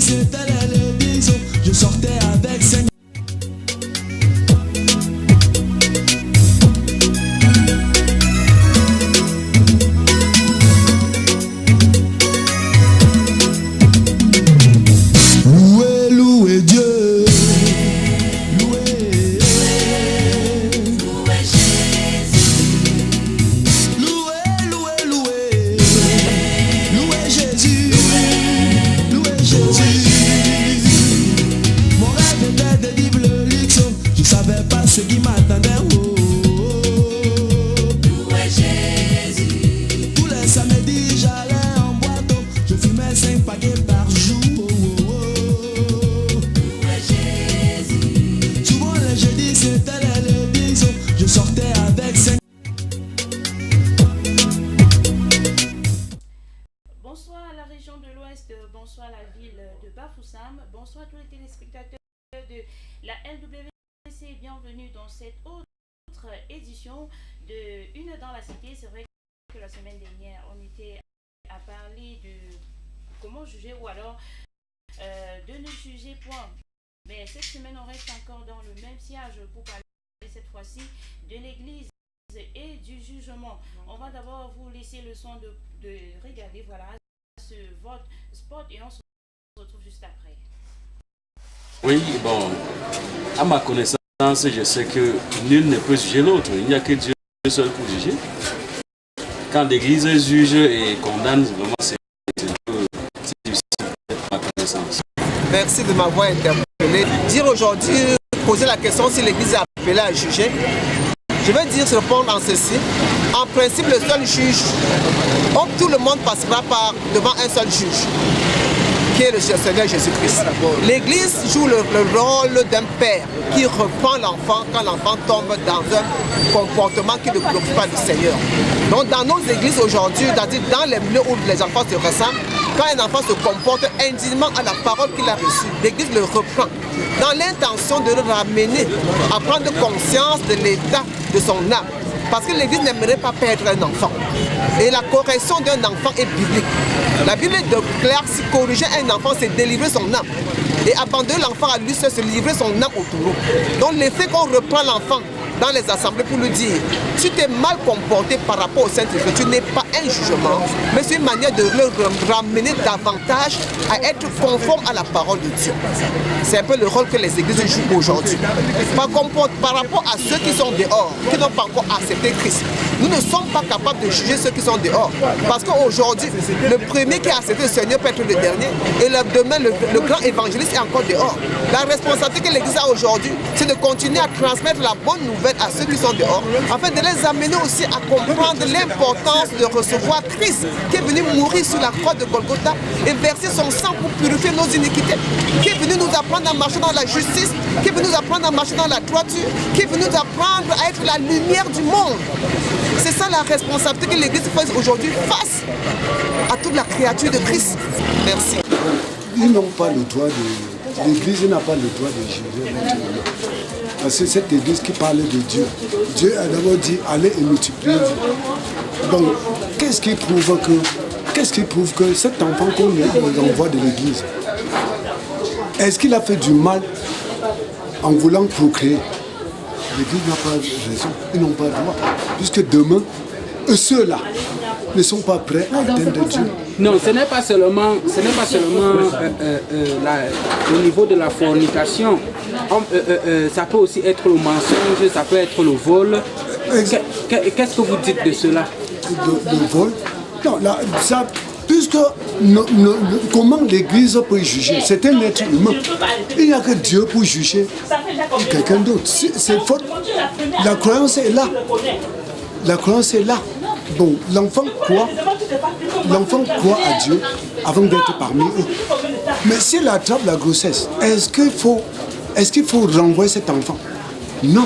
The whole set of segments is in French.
c'était l'église. Je sortais avec 5. Louez Dieu. Louez Jésus. Louez Jésus. Mon rêve était de vivre le luxe. Je savais pas ce qui m'attendait. Louez Jésus. Tous les samedis j'allais en boîte. Je fumais 5 paquets par jour. Louez Jésus. Souvent les jeudis c'était l'église. Je sortais avec 5. Bonsoir à la région de l'Ouest, bonsoir à la ville de Bafoussam, bonsoir à tous les téléspectateurs de la LWC, bienvenue dans cette autre édition de Une dans la Cité. C'est vrai que la semaine dernière, on était à parler de comment juger ou alors de ne juger point. Mais cette semaine, on reste encore dans le même sillage pour parler cette fois-ci de l'église et du jugement. On va d'abord vous laisser le soin de regarder voilà ce vote spot et on se retrouve juste après. Oui, bon, à ma connaissance, je sais que nul ne peut juger l'autre. Il n'y a que Dieu seul pour juger. Quand l'Église juge et condamne, vraiment c'est difficile à ma connaissance. Merci de m'avoir interpellé. Dire aujourd'hui, poser la question si l'Église est appelée à juger. Je vais dire répondre en ceci. En principe, le seul juge, tout le monde passera devant un seul juge, qui est le Seigneur Jésus-Christ. L'Église joue le rôle d'un père qui reprend l'enfant quand l'enfant tombe dans un comportement qui ne glorifie pas le Seigneur. Donc dans nos églises aujourd'hui, c'est-à-dire dans les milieux où les enfants se ressemblent, quand un enfant se comporte indignement à la parole qu'il a reçue, l'Église le reprend dans l'intention de le ramener à prendre conscience de l'état de son âme. Parce que l'Église n'aimerait pas perdre un enfant. Et la correction d'un enfant est biblique. La Bible est claire, si corriger un enfant, c'est délivrer son âme. Et abandonner l'enfant à lui seul, c'est livrer son âme au taureau. Donc l'effet qu'on reprend l'enfant dans les assemblées pour lui dire, si tu es mal comporté par rapport au Saint-Esprit, tu n'es pas un jugement, mais c'est une manière de le ramener davantage à être conforme à la parole de Dieu. C'est un peu le rôle que les églises jouent aujourd'hui. Par rapport à ceux qui sont dehors, qui n'ont pas encore accepté Christ, nous ne sommes pas capables de juger ceux qui sont dehors. Parce qu'aujourd'hui, le premier qui a accepté le Seigneur peut être le dernier, et demain, le grand évangéliste est encore dehors. La responsabilité que l'Église a aujourd'hui, c'est de continuer à transmettre la bonne nouvelle à ceux qui sont dehors, afin de les amener aussi à comprendre l'importance de recevoir Christ, qui est venu mourir sur la croix de Golgotha et verser son sang pour purifier nos iniquités, qui est venu nous apprendre à marcher dans la justice, qui est venu nous apprendre à marcher dans la droiture, qui est venu nous apprendre à être la lumière du monde. C'est ça la responsabilité que l'Église fait aujourd'hui face à toute la créature de Christ. Merci. Ils n'ont pas le droit de... L'Église n'a pas le droit de juger naturellement. Parce que cette Église qui parlait de Dieu, Dieu a d'abord dit allez et multipliez-vous. Donc, qu'est-ce qui prouve que cet enfant qu'on envoie de l'Église, est-ce qu'il a fait du mal en voulant procréer? L'Église n'a pas raison, ils n'ont pas le droit. Puisque demain, ceux-là ne sont pas prêts à atteindre Dieu. Non, ce n'est pas seulement au niveau de la fornication. Ça peut aussi être le mensonge, ça peut être le vol. Qu'est-ce que vous dites de cela? Le vol? Non, là, ça, puisque comment l'Église peut juger? C'est un être humain. Il n'y a que Dieu pour juger quelqu'un d'autre. C'est faute. La croyance est là. La croyance est là. Bon, l'enfant croit à Dieu avant d'être parmi eux. Mais s'il attrape la grossesse, est-ce qu'il faut renvoyer cet enfant? Non.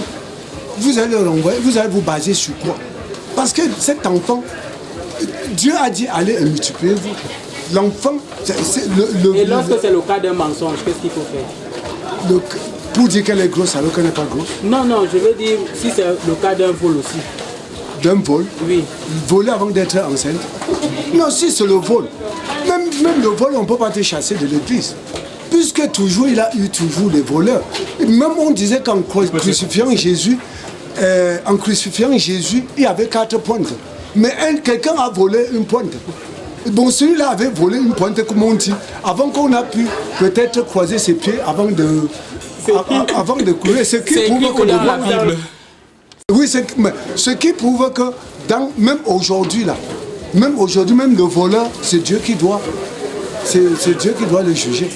Vous allez le renvoyer, vous allez vous baser sur quoi? Parce que cet enfant, Dieu a dit allez et multipliez-vous. L'enfant, Et lorsque c'est le cas d'un mensonge, qu'est-ce qu'il faut faire? Pour dire qu'elle est grosse alors qu'elle n'est pas grosse? Non, je veux dire si c'est le cas d'un vol aussi. D'un vol? Oui. Voler avant d'être enceinte? Non, si c'est le vol. Même le vol, on ne peut pas te chasser de l'église. puisque toujours il a eu toujours des voleurs. Même on disait qu'en crucifiant Jésus, il y avait 4 pointes. Mais quelqu'un a volé une pointe. Bon, celui-là avait volé une pointe, comme on dit, avant qu'on a pu peut-être croiser ses pieds avant de courir. Ce qui prouve que dans la Bible. Oui, ce qui prouve que même aujourd'hui, même le voleur, c'est Dieu qui doit le juger.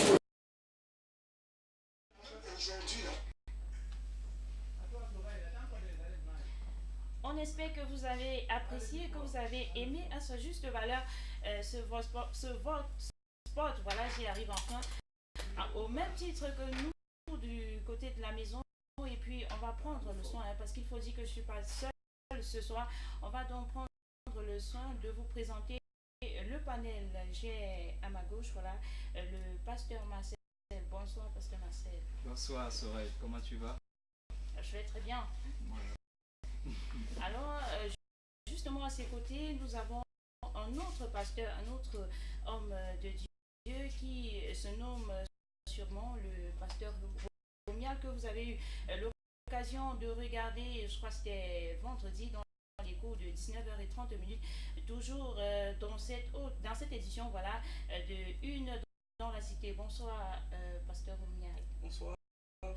On espère que vous avez apprécié, que vous avez aimé à sa juste valeur ce spot. Voilà, j'y arrive enfin. Au même titre que nous, du côté de la maison. Et puis, on va prendre le soin, parce qu'il faut dire que je ne suis pas seule ce soir. On va donc prendre le soin de vous présenter le panel. J'ai à ma gauche, voilà, le pasteur Marcel. Bonsoir, pasteur Marcel. Bonsoir, Sorel. Comment tu vas? Je vais très bien. Alors, justement à ses côtés, nous avons un autre pasteur, un autre homme de Dieu qui se nomme sûrement le pasteur Romial, que vous avez eu l'occasion de regarder, je crois que c'était vendredi, dans les cours de 19h30, toujours dans cette édition, voilà, de Une dans la cité. Bonsoir, pasteur Romial. Bonsoir,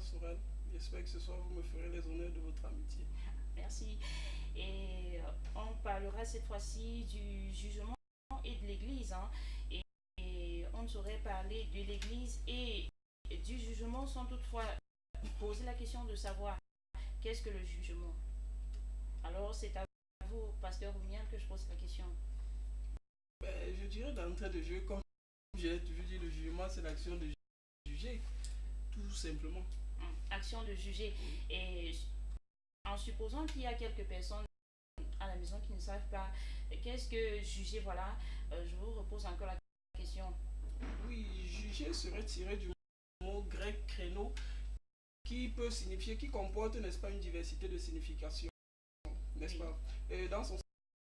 Sorel. J'espère que ce soir vous me ferez les honneurs de votre amitié. Merci. Et on parlera cette fois-ci du jugement et de l'Église. Hein. Et on ne saurait parler de l'Église et du jugement sans toutefois poser la question de savoir qu'est-ce que le jugement. Alors c'est à vous, pasteur Romial, que je pose la question. Je dirais d'entrée de jeu, comme j'ai toujours dit, le jugement c'est l'action de juger, tout simplement. Action de juger. Et en supposant qu'il y a quelques personnes à la maison qui ne savent pas qu'est-ce que juger, voilà, je vous repose encore la question. Oui, juger serait tiré du mot grec créneau qui peut signifier, qui comporte, n'est-ce pas, une diversité de significations, n'est-ce Oui. pas? Et dans son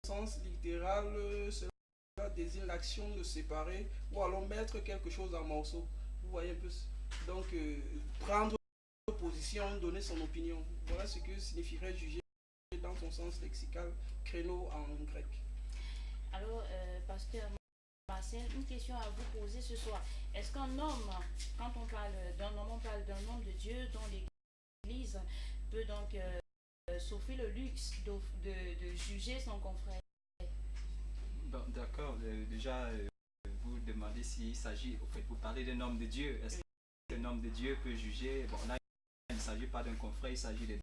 sens littéral, cela désigne l'action de séparer ou alors mettre quelque chose en morceaux. Vous voyez un peu? Donc, prendre position, donner son opinion. Voilà ce que signifierait juger dans son sens lexical, créneau en grec. Alors, pasteur Marcel, une question à vous poser ce soir. Est-ce qu'un homme, quand on parle d'un homme, on parle d'un homme de Dieu dont l'Église peut donc s'offrir le luxe de juger son confrère? Bon, d'accord. Déjà, vous demandez s'il s'agit, au fait, vous parlez d'un homme de Dieu. Est-ce qu'un homme de Dieu peut juger? Bon, là, il ne s'agit pas d'un confrère, il s'agit des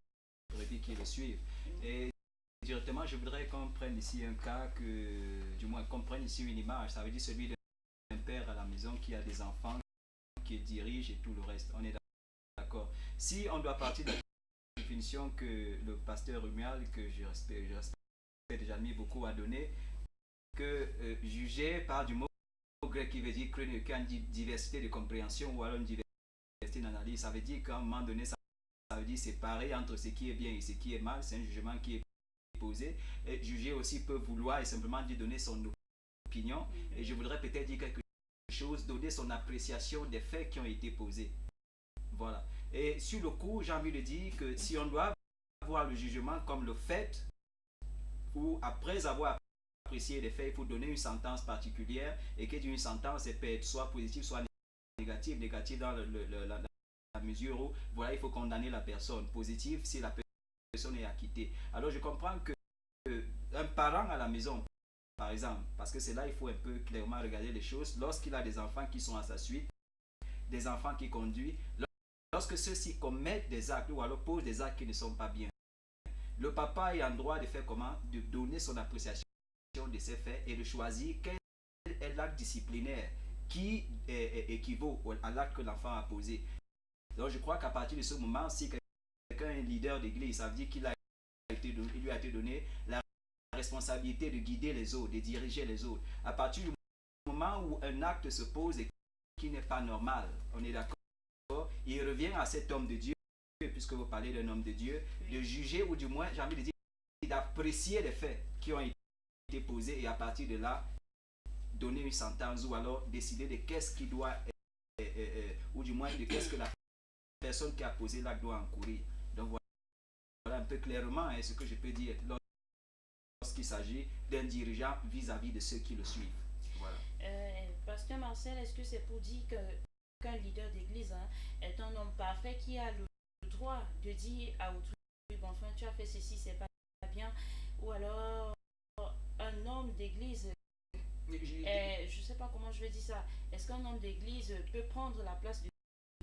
brebis qui le suivent. Et directement, je voudrais qu'on prenne ici un cas, du moins qu'on prenne ici une image. Ça veut dire celui d'un père à la maison qui a des enfants, qui dirige et tout le reste. On est d'accord. Si on doit partir de la définition que le pasteur Romial, que je respecte déjà mis beaucoup à donner, que juger par du mot grec qui veut dire qu'il y a une diversité de compréhension ou alors une diversité d'analyse. Ça veut dire qu'à un moment donné, ça veut dire séparer entre ce qui est bien et ce qui est mal. C'est un jugement qui est posé. Et juger aussi peut vouloir et simplement lui donner son opinion. Et je voudrais peut-être dire quelque chose, donner son appréciation des faits qui ont été posés. Voilà. Et sur le coup, j'ai envie de dire que si on doit voir le jugement comme le fait, ou après avoir apprécié les faits, il faut donner une sentence particulière, et que d'une sentence, elle peut être soit positive, soit négative. Négative dans la mesure où, voilà, il faut condamner la personne. Positive, si la personne est acquittée. Alors je comprends que un parent à la maison, par exemple, parce que c'est là il faut un peu clairement regarder les choses, lorsqu'il a des enfants qui sont à sa suite, des enfants qui conduisent, lorsque ceux-ci commettent des actes ou alors posent des actes qui ne sont pas bien, le papa est en droit de faire comment? De donner son appréciation de ces faits et de choisir quel est l'acte disciplinaire qui équivaut à l'acte que l'enfant a posé. Donc je crois qu'à partir de ce moment, si quelqu'un est leader d'église, ça veut dire qu'il lui a été donné la responsabilité de guider les autres, de diriger les autres. À partir du moment où un acte se pose et qui n'est pas normal, on est d'accord, il revient à cet homme de Dieu, puisque vous parlez d'un homme de Dieu, de juger ou du moins, j'ai envie de dire, d'apprécier les faits qui ont été posés et à partir de là, donner une sentence ou alors décider de qu'est-ce qui doit ou du moins de qu'est-ce que la personne qui a posé l'acte doit encourir. Donc voilà un peu clairement ce que je peux dire lorsqu'il s'agit d'un dirigeant vis-à-vis de ceux qui le suivent. Voilà. Pasteur Marcel, est-ce que c'est pour dire qu'un leader d'église est un homme parfait qui a le droit de dire à autrui, bon, enfin, tu as fait ceci, c'est pas bien, ou alors un homme d'église, je sais pas comment je vais dire ça, est-ce qu'un homme d'église peut prendre la place de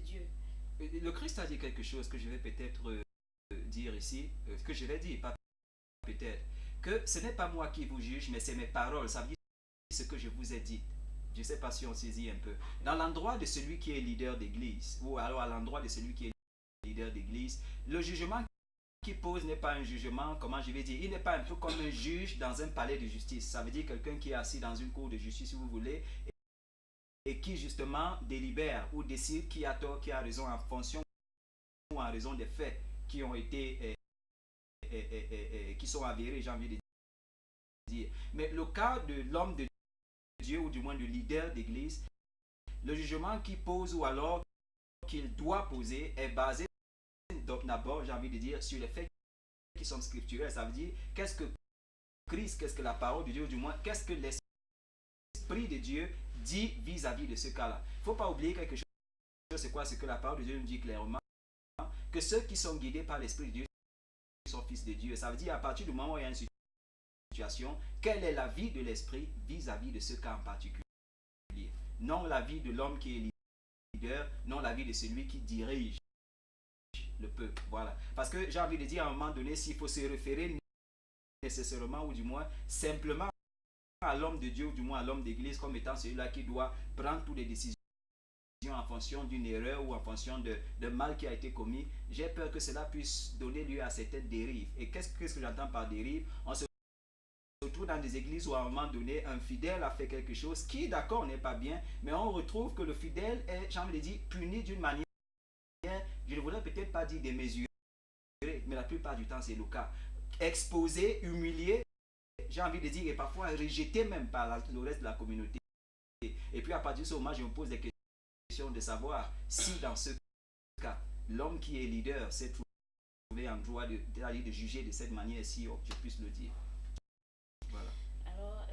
Dieu? Le Christ a dit quelque chose que je vais peut-être dire ici, que je vais dire, pas peut-être, que ce n'est pas moi qui vous juge, mais c'est mes paroles, ça veut dire ce que je vous ai dit. Je ne sais pas si on saisit un peu. Dans l'endroit de celui qui est leader d'église, ou alors à l'endroit de celui qui est leader d'église, le jugement qu'il pose n'est pas un jugement, comment je vais dire, il n'est pas un peu comme un juge dans un palais de justice. Ça veut dire quelqu'un qui est assis dans une cour de justice, si vous voulez, et qui justement délibère ou décide qui a tort, qui a raison en fonction ou en raison des faits qui ont été, qui sont avérés, j'ai envie de dire. Mais le cas de l'homme de Dieu, ou du moins du leader d'église, le jugement qu'il pose ou alors qu'il doit poser est basé d'abord, j'ai envie de dire, sur les faits qui sont scripturels. Ça veut dire, qu'est-ce que Christ, qu'est-ce que la parole de Dieu, ou du moins, qu'est-ce que l'Esprit de Dieu dit vis-à-vis de ce cas-là. Il ne faut pas oublier quelque chose, c'est quoi? C'est que la parole de Dieu nous dit clairement que ceux qui sont guidés par l'Esprit de Dieu sont fils de Dieu. Ça veut dire, à partir du moment où il y a une situation, quelle est la vie de l'Esprit vis-à-vis de ce cas en particulier? Non la vie de l'homme qui est leader, non la vie de celui qui dirige le peuple. Voilà. Parce que j'ai envie de dire à un moment donné, s'il faut se référer nécessairement ou du moins simplement à l'homme de Dieu ou du moins à l'homme d'église comme étant celui-là qui doit prendre toutes les décisions en fonction d'une erreur ou en fonction de mal qui a été commis, j'ai peur que cela puisse donner lieu à certaines dérives. Et qu'est-ce que j'entends par dérive? On se retrouve dans des églises où à un moment donné, un fidèle a fait quelque chose qui, d'accord, n'est pas bien, mais on retrouve que le fidèle est, j'ai envie de dire, puni d'une manière, je ne voudrais peut-être pas dire démesurée, mais la plupart du temps c'est le cas. Exposé, humilié, j'ai envie de dire, et parfois rejeté même par le reste de la communauté. Et puis à partir de ce moment, je me pose des questions de savoir si dans ce cas, l'homme qui est leader s'est trouvé en droit de juger de cette manière, si je puisse le dire. Voilà. Alors,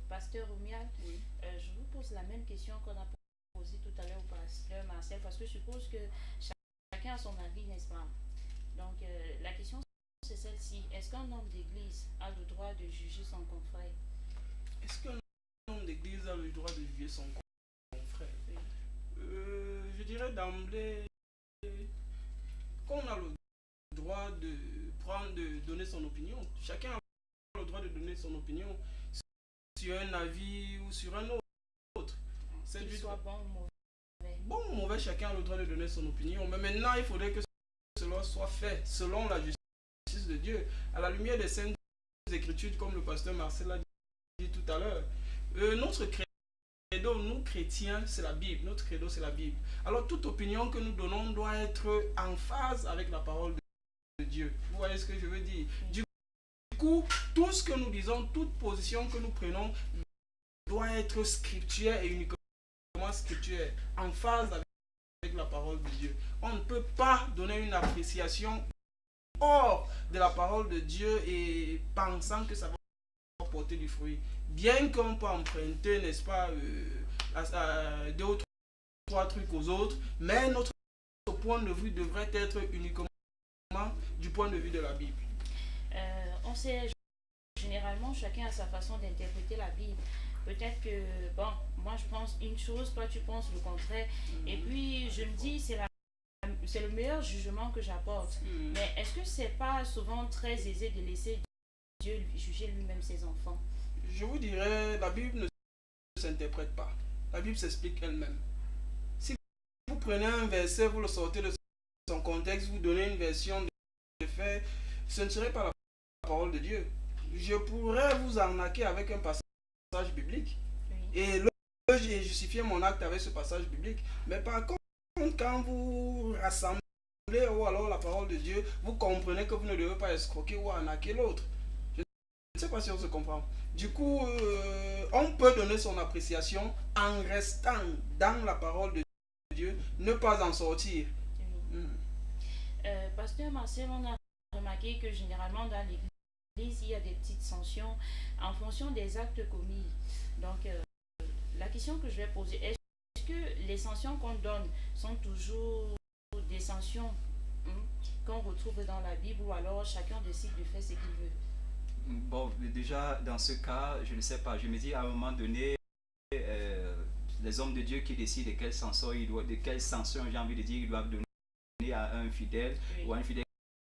Pasteur Oumial, Oui. Je vous pose la même question qu'on a posée tout à l'heure au Pasteur Marcel, parce que je suppose que chacun a son avis, n'est-ce pas? Donc, la question c'est celle-ci. Est-ce qu'un homme d'église a le droit de juger son confrère? Est-ce qu'un homme d'église a le droit de juger son confrère? Je dirais d'emblée qu'on a le droit de donner son opinion. Chacun a le droit de donner son opinion sur un avis ou sur un autre. Qu'il soit bon ou mauvais. Bon ou mauvais, chacun a le droit de donner son opinion. Mais maintenant, il faudrait que cela soit fait selon la justice de Dieu, à la lumière des saintes écritures, comme le pasteur Marcel a dit tout à l'heure. Notre credo, nous chrétiens, c'est la Bible. Notre credo, c'est la Bible. Alors, toute opinion que nous donnons doit être en phase avec la parole de Dieu. Vous voyez ce que je veux dire? Du coup, tout ce que nous disons, toute position que nous prenons doit être scriptuelle et uniquement scriptuelle, en phase avec la parole de Dieu. On ne peut pas donner une appréciation hors de la parole de Dieu et pensant que ça va porter du fruit. Bien qu'on peut emprunter, n'est-ce pas, deux ou trois trucs aux autres, mais notre point de vue devrait être uniquement du point de vue de la Bible. On sait, généralement, chacun a sa façon d'interpréter la Bible. Peut-être que, bon, moi je pense une chose, toi tu penses le contraire. Et puis je me dis, c'est le meilleur jugement que j'apporte. Mais est-ce que c'est pas souvent très aisé de laisser Dieu juger lui-même ses enfants? Je vous dirais, la Bible ne s'interprète pas. La Bible s'explique elle-même. Si vous prenez un verset, vous le sortez de son contexte, vous donnez une version de fait, ce ne serait pas la parole de Dieu. Je pourrais vous arnaquer avec un passage biblique et j'ai justifié mon acte avec ce passage biblique. Mais par contre, quand vous rassemblez ou alors la parole de Dieu, vous comprenez que vous ne devez pas escroquer ou arnaquer l'autre. Je ne sais pas si on se comprend. Du coup, on peut donner son appréciation en restant dans la parole de Dieu, ne pas en sortir. Pasteur Marcel, on a remarqué que généralement dans l'église, il y a des petites sanctions en fonction des actes commis. Donc, la question que je vais poser, est-ce que les sanctions qu'on donne sont toujours des sanctions qu'on retrouve dans la Bible, ou alors chacun décide de faire ce qu'il veut? Bon, déjà, dans ce cas, je ne sais pas. Je me dis, à un moment donné, les hommes de Dieu qui décident de quelle sanction, j'ai envie de dire, ils doivent donner à un fidèle, Oui. ou à un fidèle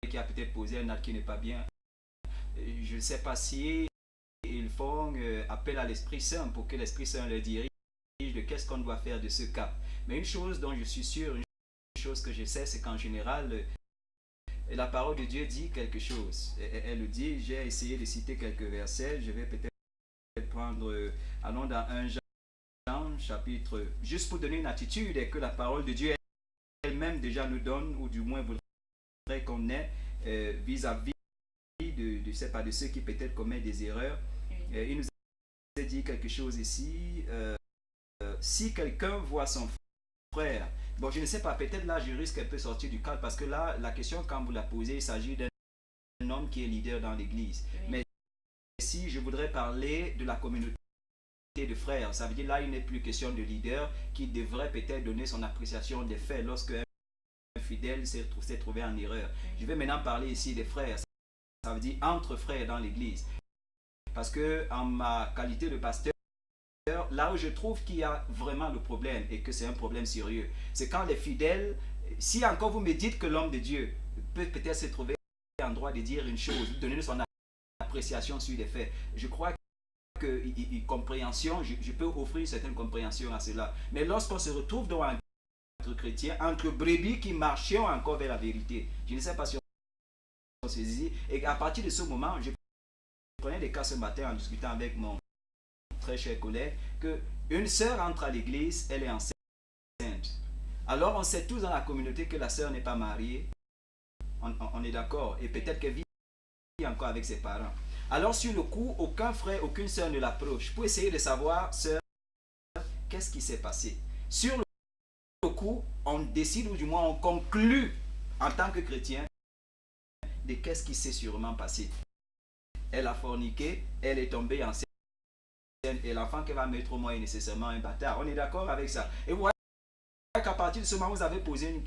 qui a peut-être posé un acte qui n'est pas bien. Je ne sais pas si ils font appel à l'Esprit Saint pour que l'Esprit Saint leur dirige de qu'est-ce qu'on doit faire de ce cas. Mais une chose dont je suis sûr, une chose que je sais, c'est qu'en général, la parole de Dieu dit quelque chose. Elle le dit. J'ai essayé de citer quelques versets. Je vais peut-être prendre, allons dans 1 Jean, chapitre, juste pour donner une attitude, et que la parole de Dieu elle-même déjà nous donne, ou du moins voudrait qu'on ait vis-à-vis de ceux qui peut-être commettent des erreurs. Il nous a dit quelque chose ici. Si quelqu'un voit son frère, bon, je ne sais pas, peut-être là je risque un peu sortir du cadre, parce que là, la question, quand vous la posez, il s'agit d'un homme qui est leader dans l'église. Oui. Mais si je voudrais parler de la communauté de frères, ça veut dire là, il n'est plus question de leader qui devrait peut-être donner son appréciation des faits lorsque un fidèle s'est trouvé en erreur. Je vais maintenant parler ici des frères. Ça veut dire entre frères dans l'église. Parce que en ma qualité de pasteur, là où je trouve qu'il y a vraiment le problème, et que c'est un problème sérieux, c'est quand les fidèles, si encore vous me dites que l'homme de Dieu peut peut-être se trouver en droit de dire une chose, de donner son appréciation sur les faits, je crois que compréhension, je peux offrir une certaine compréhension à cela. Mais lorsqu'on se retrouve dans un entre chrétiens, entre brebis qui marchaient encore vers la vérité, je ne sais pas si on se saisit, et à partir de ce moment, je prenais des cas ce matin en discutant avec mon très cher collègue, qu'une sœur entre à l'église, elle est enceinte. Alors on sait tous dans la communauté que la sœur n'est pas mariée, on est d'accord, et peut-être qu'elle vit encore avec ses parents. Alors sur le coup, aucun frère, aucune sœur ne l'approche pour essayer de savoir, sœur, qu'est-ce qui s'est passé. Sur le coup, on décide, ou du moins on conclut en tant que chrétien de qu'est-ce qui s'est sûrement passé. Elle a forniqué, elle est tombée enceinte, et l'enfant qu'elle va mettre au moins est nécessairement un bâtard. On est d'accord avec ça. Et vous voyez qu'à partir de ce moment, vous avez posé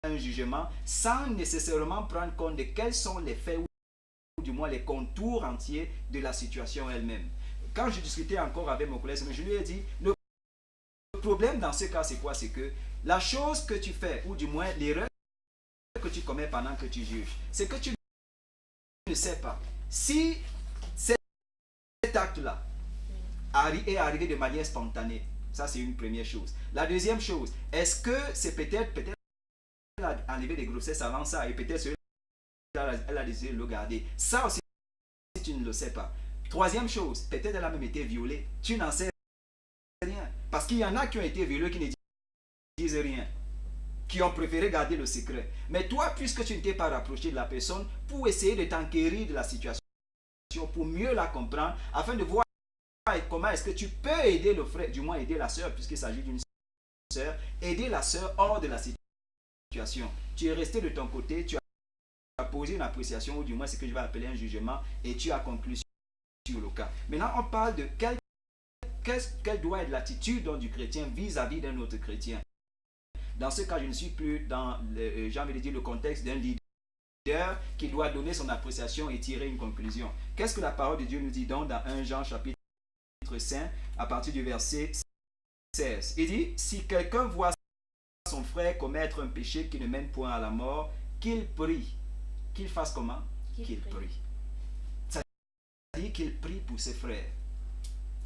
un jugement sans nécessairement prendre compte de quels sont les faits, ou du moins les contours entiers de la situation elle-même. Quand je discutais encore avec mon collègue, je lui ai dit, le problème dans ce cas, c'est quoi? C'est que la chose que tu fais, ou du moins l'erreur que tu commets pendant que tu juges, c'est que tu ne sais pas si cet acte-là est arrivé de manière spontanée. Ça, c'est une première chose. La deuxième chose, est-ce que c'est peut-être elle a enlevé des grossesses avant ça, et peut-être elle a décidé de le garder. Ça aussi, tu ne le sais pas. Troisième chose, peut-être elle a même été violée. Tu n'en sais rien. Parce qu'il y en a qui ont été violés qui ne disent rien, qui ont préféré garder le secret. Mais toi, puisque tu ne t'es pas rapproché de la personne pour essayer de t'enquérir de la situation, pour mieux la comprendre, afin de voir comment est-ce que tu peux aider le frère, du moins aider la sœur, puisqu'il s'agit d'une sœur, aider la sœur hors de la situation. Tu es resté de ton côté, tu as posé une appréciation, ou du moins ce que je vais appeler un jugement, et tu as conclu sur le cas. Maintenant, on parle de quelle doit être l'attitude du chrétien vis-à-vis d'un autre chrétien. Dans ce cas, je ne suis plus dans, j'ai envie de dire, le contexte d'un leader qui doit donner son appréciation et tirer une conclusion. Qu'est-ce que la parole de Dieu nous dit donc dans 1 Jean chapitre 5 à partir du verset 16? Il dit, si quelqu'un voit son frère commettre un péché qui ne mène point à la mort, qu'il prie. Qu'il fasse comment? Qu'il prie. Ça veut dire qu'il prie pour ses frères.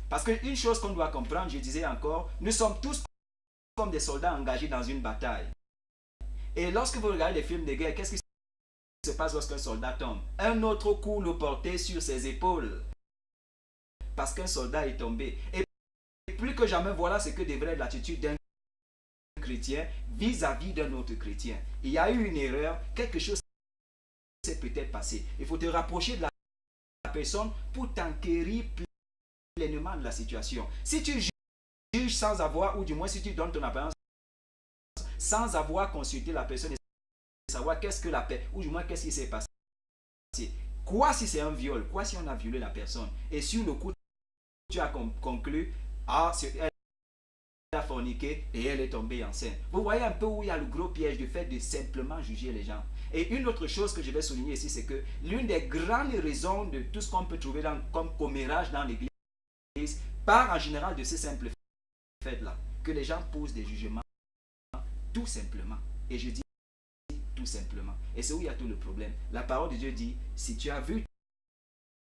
Parce qu'une chose qu'on doit comprendre, je disais encore, nous sommes tous comme des soldats engagés dans une bataille. Et lorsque vous regardez les films de guerre, qu'est-ce qui se passe lorsqu'un soldat tombe? Un autre coup le portait sur ses épaules. Parce qu'un soldat est tombé. Et plus que jamais, voilà ce que devrait être l'attitude d'un chrétien vis-à-vis d'un autre chrétien. Il y a eu une erreur, quelque chose s'est peut-être passé. Il faut te rapprocher de la personne pour t'enquérir pleinement de la situation. Si tu juges sans avoir, ou du moins si tu donnes ton apparence sans avoir consulté la personne et savoir qu'est-ce que la paix, ou du moins qu'est-ce qui s'est passé. Quoi si c'est un viol? Quoi si on a violé la personne? Et sur le coup, tu as conclu, ah, elle a forniqué et elle est tombée enceinte. Vous voyez un peu où il y a le gros piège du fait de simplement juger les gens. Et une autre chose que je vais souligner ici, c'est que l'une des grandes raisons de tout ce qu'on peut trouver comme commérage dans l'église part en général de ces simples faits-là, que les gens posent des jugements tout simplement. Et je dis tout simplement. Et c'est où il y a tout le problème. La parole de Dieu dit, si tu as vu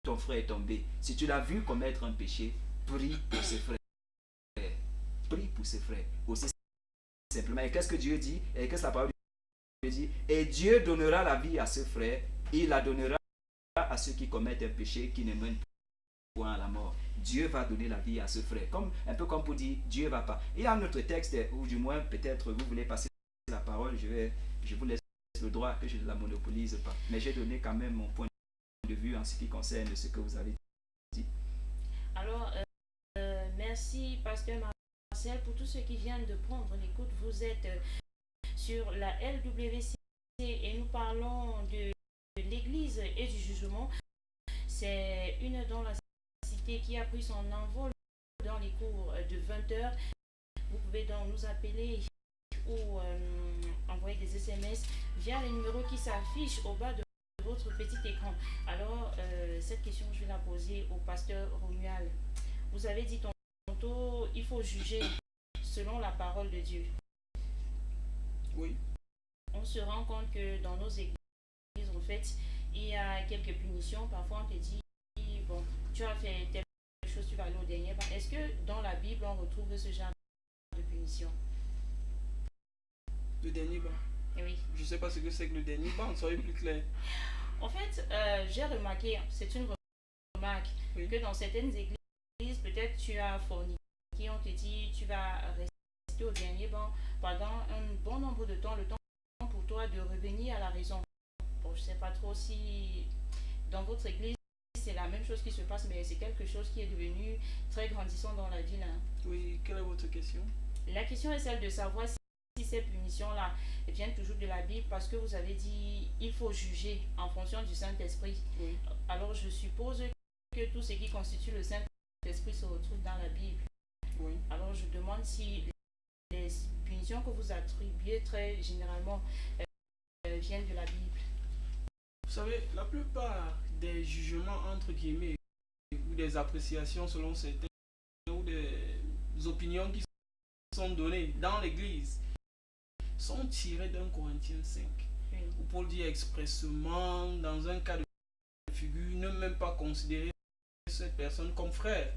ton frère tomber, si tu l'as vu commettre un péché, prie pour ses frères. Prie pour ses frères. Aussi simplement. Et qu'est-ce que Dieu dit? Et qu'est-ce que la parole de Dieu dit? Et Dieu donnera la vie à ce frère, il la donnera à ceux qui commettent un péché, qui ne mènent point à la mort. Dieu va donner la vie à ce frère. Un peu comme pour dire, Dieu va pas. Il y a un autre texte, ou du moins peut-être vous voulez passer la parole, je vous laisse le droit que je ne la monopolise pas. Mais j'ai donné quand même mon point de vue en ce qui concerne ce que vous avez dit. Alors, merci Pasteur Marcel pour tous ceux qui viennent de prendre l'écoute. Vous êtes sur la LWC et nous parlons de l'église et du jugement. C'est une dans la cité qui a pris son envol dans les cours de 20h. Vous pouvez donc nous appeler ou envoyer des SMS via les numéros qui s'affichent au bas de votre petit écran. Alors, cette question, je vais la poser au pasteur Romuald. Vous avez dit tantôt, il faut juger selon la parole de Dieu. Oui. On se rend compte que dans nos églises, en fait, il y a quelques punitions. Parfois, on te dit, bon, tu as fait telle chose, tu vas aller au dernier banc. Est-ce que dans la Bible, on retrouve ce genre de punition? Le dernier banc. Oui. Je ne sais pas ce que c'est que le dernier banc, soyez plus clair. En fait, j'ai remarqué, c'est une remarque, oui, que dans certaines églises, peut-être tu as forniqué, on te dit tu vas rester au dernier banc pendant un bon nombre de temps, le temps pour toi de revenir à la raison. Bon, je ne sais pas trop si dans votre église c'est la même chose qui se passe, mais c'est quelque chose qui est devenu très grandissant dans la ville. Hein. Oui, quelle est votre question? La question est celle de savoir si ces punitions-là viennent toujours de la Bible, parce que vous avez dit il faut juger en fonction du Saint-Esprit. Oui. Alors je suppose que tout ce qui constitue le Saint-Esprit se retrouve dans la Bible. Oui. Alors je demande si les punitions que vous attribuez très généralement viennent de la Bible. Vous savez, la plupart des jugements entre guillemets ou des appréciations selon certains ou des opinions qui sont données dans l'église sont tirés d'un Corinthiens 5. Oui. Où Paul dit expressément, dans un cas de figure, ne même pas considérer cette personne comme frère.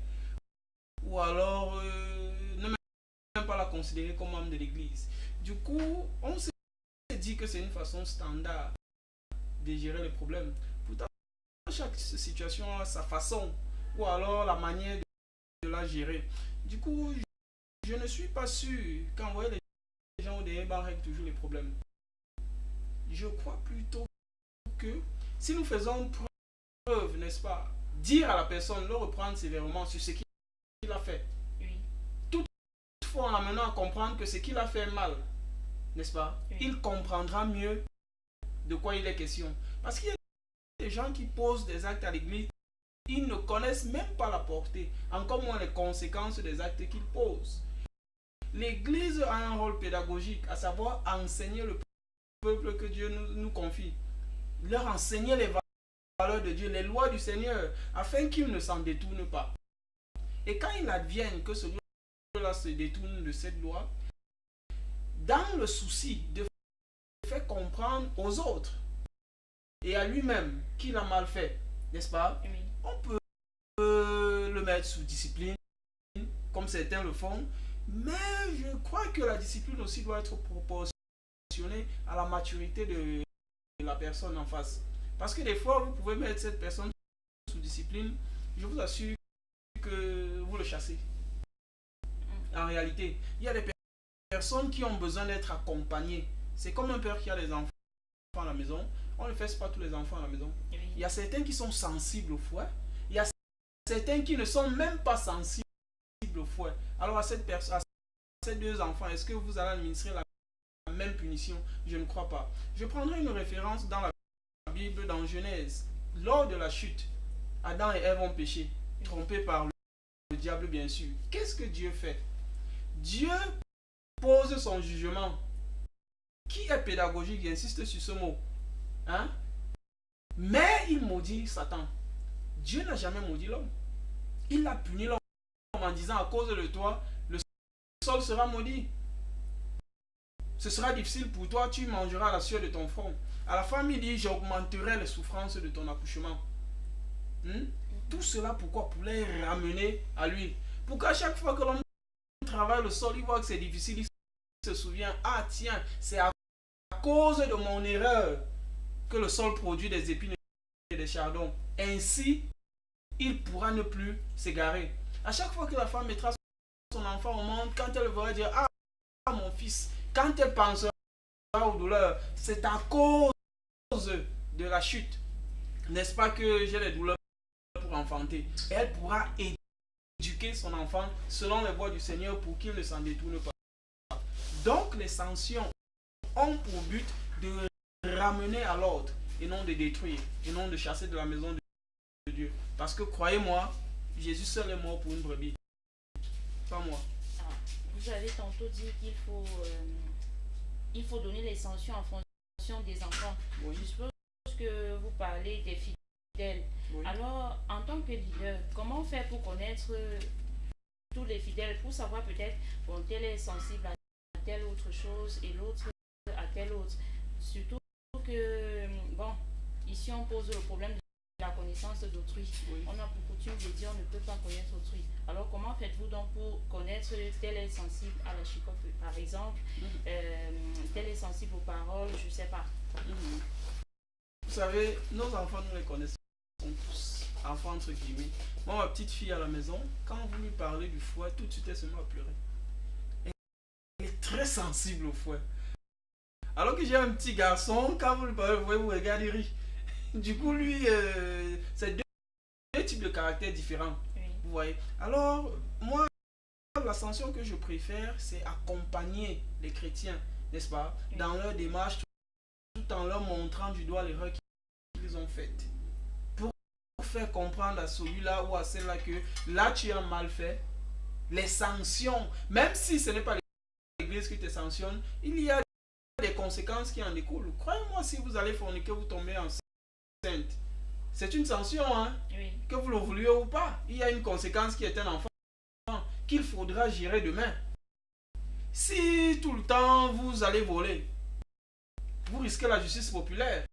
Ou alors, ne même pas la considérer comme membre de l'église. Du coup, on s'est dit que c'est une façon standard de gérer les problèmes. Pourtant, chaque situation a sa façon, ou alors la manière de la gérer. Du coup, je ne suis pas sûr qu'envoyer les gens au DEBA règle toujours les problèmes. Je crois plutôt que si nous faisons preuve, n'est-ce pas, dire à la personne, le reprendre sévèrement sur ce qu'il a fait. Oui. Toutefois, en l'amenant à comprendre que ce qu'il a fait mal, n'est-ce pas, oui, il comprendra mieux de quoi il est question. Parce qu'il y a des gens qui posent des actes à l'église, ils ne connaissent même pas la portée, encore moins les conséquences des actes qu'ils posent. L'église a un rôle pédagogique, à savoir enseigner le peuple que Dieu nous confie. Leur enseigner les valeurs de Dieu, les lois du Seigneur, afin qu'ils ne s'en détournent pas. Et quand il advienne que celui-là se détourne de cette loi, dans le souci de faire comprendre aux autres et à lui-même qu'il a mal fait, n'est-ce pas? oui. On peut le mettre sous discipline, comme certains le font, mais je crois que la discipline aussi doit être proportionnée à la maturité de la personne en face. Parce que des fois, vous pouvez mettre cette personne sous discipline, je vous assure que vous le chassez. En réalité, il y a des personnes qui ont besoin d'être accompagnées. C'est comme un père qui a des enfants à la maison. On ne fait pas tous les enfants à la maison. Oui. Il y a certains qui sont sensibles au fouet. Il y a certains qui ne sont même pas sensibles au fouet. Alors à ces deux enfants, est-ce que vous allez administrer la même punition? Je ne crois pas. Je prendrai une référence dans la Bible, dans Genèse. Lors de la chute, Adam et Ève ont péché, trompés par le diable bien sûr. Qu'est-ce que Dieu fait? Dieu pose son jugement. Qui est pédagogique, insiste sur ce mot. Hein? Mais il maudit Satan. Dieu n'a jamais maudit l'homme. Il a puni l'homme en disant à cause de toi, le sol sera maudit. Ce sera difficile pour toi, tu mangeras la sueur de ton front. À la fin, il dit, j'augmenterai les souffrances de ton accouchement. Tout cela, pourquoi? Pour les ramener à lui. Pour qu'à chaque fois que l'homme travaille le sol, il voit que c'est difficile, il se souvient, ah tiens, c'est à cause de mon erreur que le sol produit des épines et des chardons. Ainsi, il pourra ne plus s'égarer. À chaque fois que la femme mettra son enfant au monde, quand elle va dire, ah mon fils, quand elle pensera aux douleurs, c'est à cause de la chute, n'est-ce pas, que j'ai les douleurs pour enfanter. Et elle pourra éduquer son enfant selon les voies du Seigneur pour qu'il ne s'en détourne pas. Donc les sanctions ont pour but de ramener à l'ordre et non de détruire, et non de chasser de la maison de Dieu. Parce que croyez-moi, Jésus seul est mort pour une brebis, pas moi. Vous avez tantôt dit qu'il faut donner les sanctions en fonction des enfants. Oui. Je suppose que vous parlez des fidèles. Oui. Alors, en tant que leader, comment faire pour connaître tous les fidèles, pour savoir peut-être, bon, tel est sensible à telle autre chose et l'autre à telle autre. Surtout que, bon, ici on pose le problème de la connaissance d'autrui. Oui. On a pour coutume de dire on ne peut pas connaître autrui. Alors comment faites-vous donc pour connaître tel est sensible à la chicote, par exemple, tel est sensible aux paroles, je ne sais pas. Vous savez, nos enfants, nous les connaissons tous, enfants entre guillemets. Moi, ma petite fille à la maison, quand vous lui parlez du fouet, tout de suite elle se met à pleurer. Elle est très sensible au fouet. Alors que j'ai un petit garçon, quand vous lui parlez du fouet, vous regardez, il rit. Du coup, lui, c'est deux types de caractères différents. Oui. Vous voyez. Alors, moi, la sanction que je préfère, c'est accompagner les chrétiens, n'est-ce pas, Oui. dans leur démarche, tout en leur montrant du doigt l'erreur qu'ils ont faite. Pour faire comprendre à celui-là ou à celle-là que là, tu as mal fait. Les sanctions, même si ce n'est pas l'église qui te sanctionne, il y a des conséquences qui en découlent. Croyez-moi, si vous allez forniquer, vous tombez enceinte. C'est une sanction, hein? Oui. Que vous le vouliez ou pas. Il y a une conséquence qui est un enfant qu'il faudra gérer demain. Si tout le temps vous allez voler, vous risquez la justice populaire.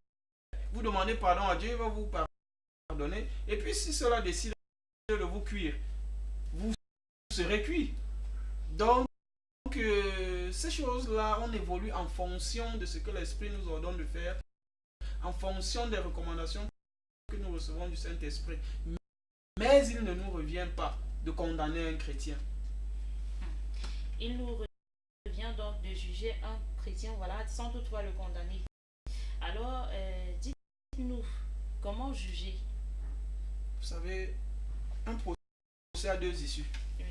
Vous demandez pardon à Dieu, il va vous pardonner. Et puis si cela décide de vous cuire, vous serez cuit. Donc, ces choses-là, on évolue en fonction de ce que l'Esprit nous ordonne de faire, en fonction des recommandations que nous recevons du Saint-Esprit. Mais il ne nous revient pas de condamner un chrétien. Il nous revient donc de juger un chrétien, voilà, sans toutefois le condamner. Alors, dites-nous, comment juger? Vous savez, un procès a deux issues. Oui.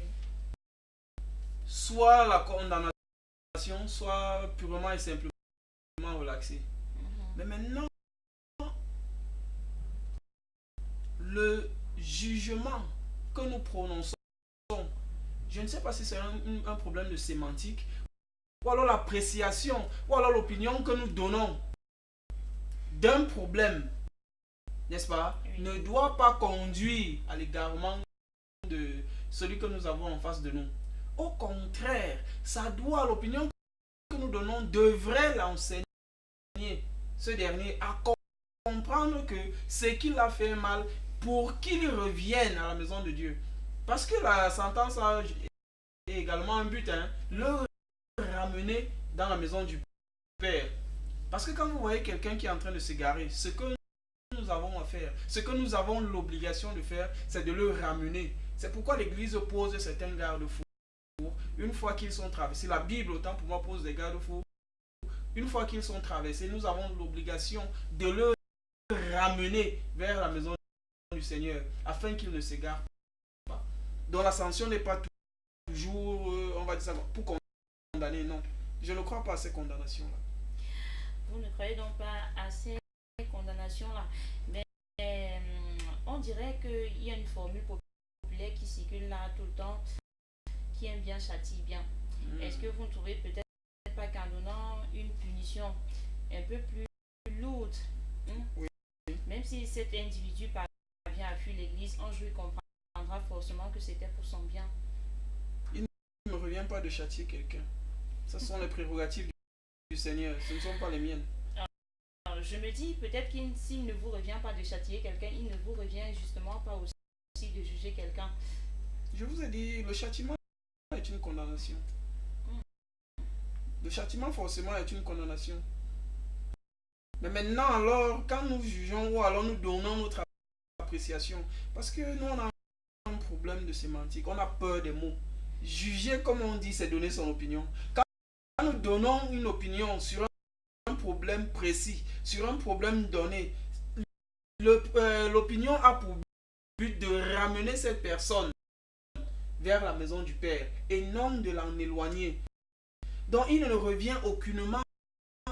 Soit la condamnation, soit purement et simplement relaxée. Mais maintenant, le jugement que nous prononçons, je ne sais pas si c'est un problème de sémantique, ou alors l'appréciation, ou alors l'opinion que nous donnons d'un problème, n'est-ce pas, Oui. ne doit pas conduire à l'égarement de celui que nous avons en face de nous. Au contraire, ça doit, l'opinion que nous donnons devrait l'enseigner, ce dernier, à comprendre que ce qu'il a fait mal, pour qu'il revienne à la maison de Dieu. Parce que la sentence a également un but, hein, le ramener dans la maison du Père. Parce que quand vous voyez quelqu'un qui est en train de s'égarer, ce que nous avons à faire, ce que nous avons l'obligation de faire, c'est de le ramener. C'est pourquoi l'Église pose certains garde-fous. Une fois qu'ils sont traversés, la Bible, autant pour moi, pose des garde-fous. Une fois qu'ils sont traversés, nous avons l'obligation de le ramener vers la maison du Seigneur, afin qu'il ne s'égare pas. Donc la sanction n'est pas toujours, on va dire ça, pour condamner, non. Je ne crois pas à ces condamnations-là. Vous ne croyez donc pas à ces condamnations-là. Mais on dirait qu'il y a une formule populaire qui circule là tout le temps, qui aime bien châtie bien. Est-ce que vous ne trouvez peut-être pas qu'en donnant une punition un peu plus lourde, Oui. même si cet individu parvient à fuir l'église, un jour il comprendra forcément que c'était pour son bien. Il ne me revient pas de châtier quelqu'un. Ce sont les prérogatives du Seigneur, ce ne sont pas les miennes. Alors, je me dis peut-être qu'il s'il ne vous revient pas de châtier quelqu'un, il ne vous revient justement pas aussi de juger quelqu'un. Je vous ai dit, le châtiment est une condamnation. Le châtiment forcément est une condamnation. Mais maintenant alors, quand nous jugeons ou alors nous donnons notre appréciation, parce que nous on a un problème de sémantique, on a peur des mots. Juger, comme on dit, c'est donner son opinion. Quand nous donnons une opinion sur un problème précis, sur un problème donné, l'opinion a pour but de ramener cette personne vers la maison du Père et non de l'en éloigner. Donc il ne revient aucunement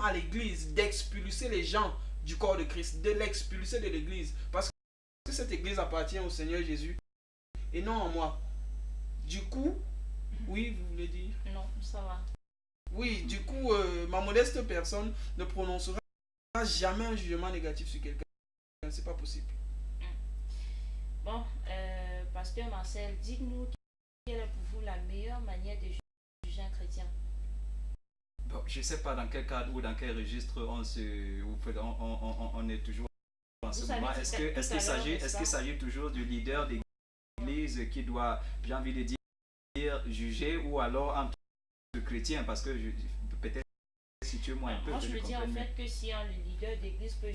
à l'église d'expulser les gens du corps de Christ, de l'expulser de l'église, parce que cette église appartient au Seigneur Jésus et non à moi. Du coup, oui, vous voulez dire? Non, ça va. Oui, du coup, ma modeste personne ne prononcera jamais un jugement négatif sur quelqu'un. C'est pas possible. Bon, pasteur Marcel, dites-nous quelle est pour vous la meilleure manière de juger un chrétien? Bon, je ne sais pas dans quel cadre ou dans quel registre on est toujours en ce moment. Est-ce qu'il s'agit toujours du leader d'église qui doit, j'ai envie de dire, juger, ou alors entre chrétiens? Parce que peut-être situez-moi un peu. Moi, je veux dire en fait que si un leader d'église peut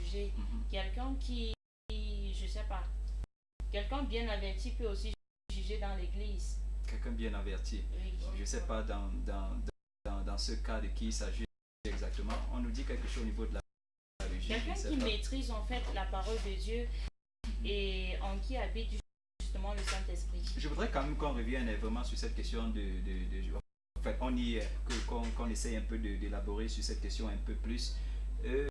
juger quelqu'un qui, je sais pas, quelqu'un bien averti peut aussi juger dans l'église. Quelqu'un bien averti. Oui. Je ne sais pas dans ce cas de qui il s'agit exactement. On nous dit quelque chose au niveau de la religion. Quelqu'un qui maîtrise en fait la parole de Dieu et en qui habite justement le Saint-Esprit. Je voudrais quand même qu'on revienne vraiment sur cette question de en fait, qu'on essaye un peu d'élaborer sur cette question un peu plus. Je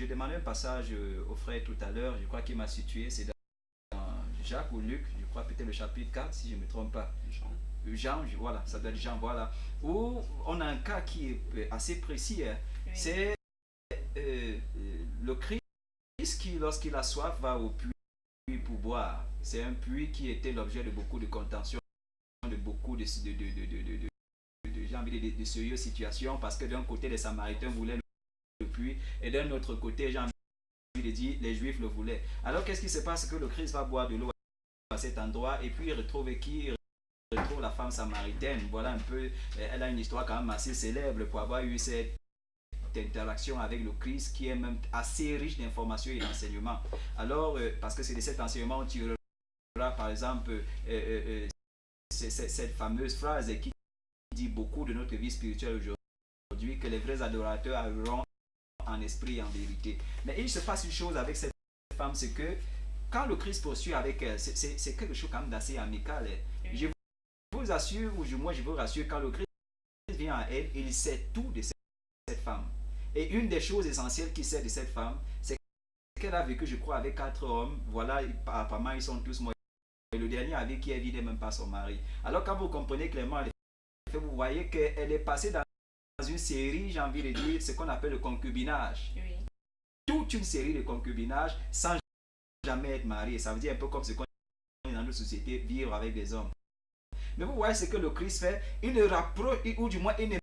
demandais un passage au frère tout à l'heure, je crois qu'il m'a situé, c'est dans Jacques ou Luc, je crois peut-être le chapitre 4 si je ne me trompe pas. Jean, voilà, ça doit être Jean, voilà, où on a un cas qui est assez précis. Hein. Oui. C'est le Christ qui, lorsqu'il a soif, va au puits pour boire. C'est un puits qui était l'objet de beaucoup de contentions, de beaucoup de sérieuses situations, parce que d'un côté, les Samaritains voulaient le puits, et d'un autre côté, j'ai envie de dire, les Juifs le voulaient. Alors, qu'est-ce qui se passe? Que le Christ va boire de l'eau à cet endroit, et puis il retrouve la femme samaritaine. Voilà un peu, elle a une histoire quand même assez célèbre pour avoir eu cette interaction avec le Christ qui est même assez riche d'informations et d'enseignements. Alors, parce que c'est de cet enseignement où tu auras par exemple cette fameuse phrase qui dit beaucoup de notre vie spirituelle aujourd'hui, que les vrais adorateurs adoreront en esprit et en vérité. Mais il se passe une chose avec cette femme, c'est que quand le Christ poursuit avec elle, c'est quelque chose quand même d'assez amical. Je vous assure, ou moi je vous rassure, quand le Christ vient à elle, il sait tout de cette femme. Et une des choses essentielles qu'il sait de cette femme, c'est qu'elle a vécu, je crois, avec 4 hommes. Voilà, apparemment ils sont tous morts. Et le dernier avec qui elle vit n'est même pas son mari. Alors quand vous comprenez clairement les faits, vous voyez qu'elle est passée dans une série, j'ai envie de dire, ce qu'on appelle le concubinage. Oui. Toute une série de concubinage sans jamais être mariée. Ça veut dire un peu comme ce qu'on est dans notre société, vivre avec des hommes. Mais vous voyez ce que le Christ fait, il ne rapproche, ou du moins il ne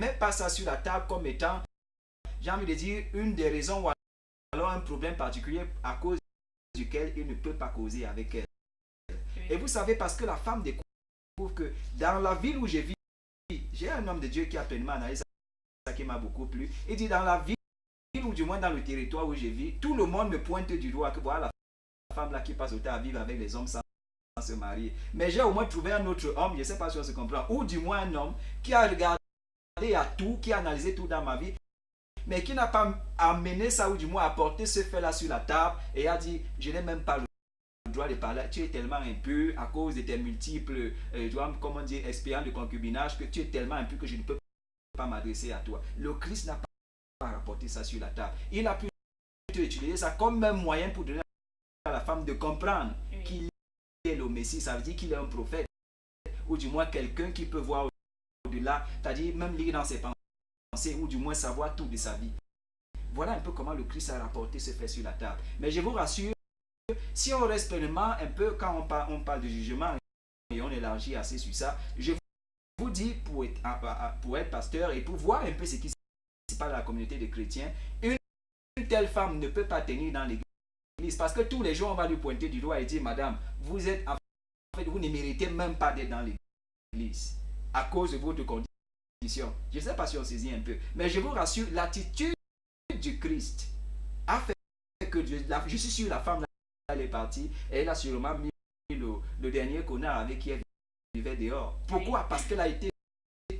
met pas ça sur la table comme étant, j'ai envie de dire, une des raisons ou alors un problème particulier à cause duquel il ne peut pas causer avec elle. Et vous savez, parce que la femme découvre que dans la ville où je vis, j'ai un homme de Dieu qui a pleinement analysé ça qui m'a beaucoup plu. Il dit, dans la ville, ou du moins dans le territoire où je vis, tout le monde me pointe du doigt que voilà la femme là qui passe au temps à vivre avec les hommes sans se marier. Mais j'ai au moins trouvé un autre homme, je ne sais pas si on se comprend, ou du moins un homme qui a regardé à tout, qui a analysé tout dans ma vie, mais qui n'a pas amené ça, ou du moins apporté ce fait là sur la table et a dit, je n'ai même pas le droit de parler, tu es tellement impur à cause de tes multiples, comment dire, expériences de concubinage, que tu es tellement impur que je ne peux pas m'adresser à toi. Le Christ n'a pas rapporté ça sur la table. Il a plutôt utilisé ça comme un moyen pour donner à la femme de comprendre qu'il est le Messie. Ça veut dire qu'il est un prophète, ou du moins quelqu'un qui peut voir au-delà, c'est-à-dire même lire dans ses pensées, ou du moins savoir tout de sa vie. Voilà un peu comment le Christ a rapporté ce fait sur la table. Mais je vous rassure, si on reste pleinement un peu, quand on parle de jugement, et on élargit assez sur ça, je vous dis, pour être pasteur et pour voir un peu ce qui se passe dans la communauté des chrétiens, une telle femme ne peut pas tenir dans l'église, parce que tous les jours on va lui pointer du doigt et dire, madame, vous ne méritez même pas d'être dans l'église, à cause de votre condition. Je ne sais pas si on saisit un peu, mais je vous rassure, l'attitude du Christ a fait que je suis sûr la femme là, elle est partie et elle a sûrement mis le dernier connard avec qui elle vivait dehors. Pourquoi? Parce qu'elle a été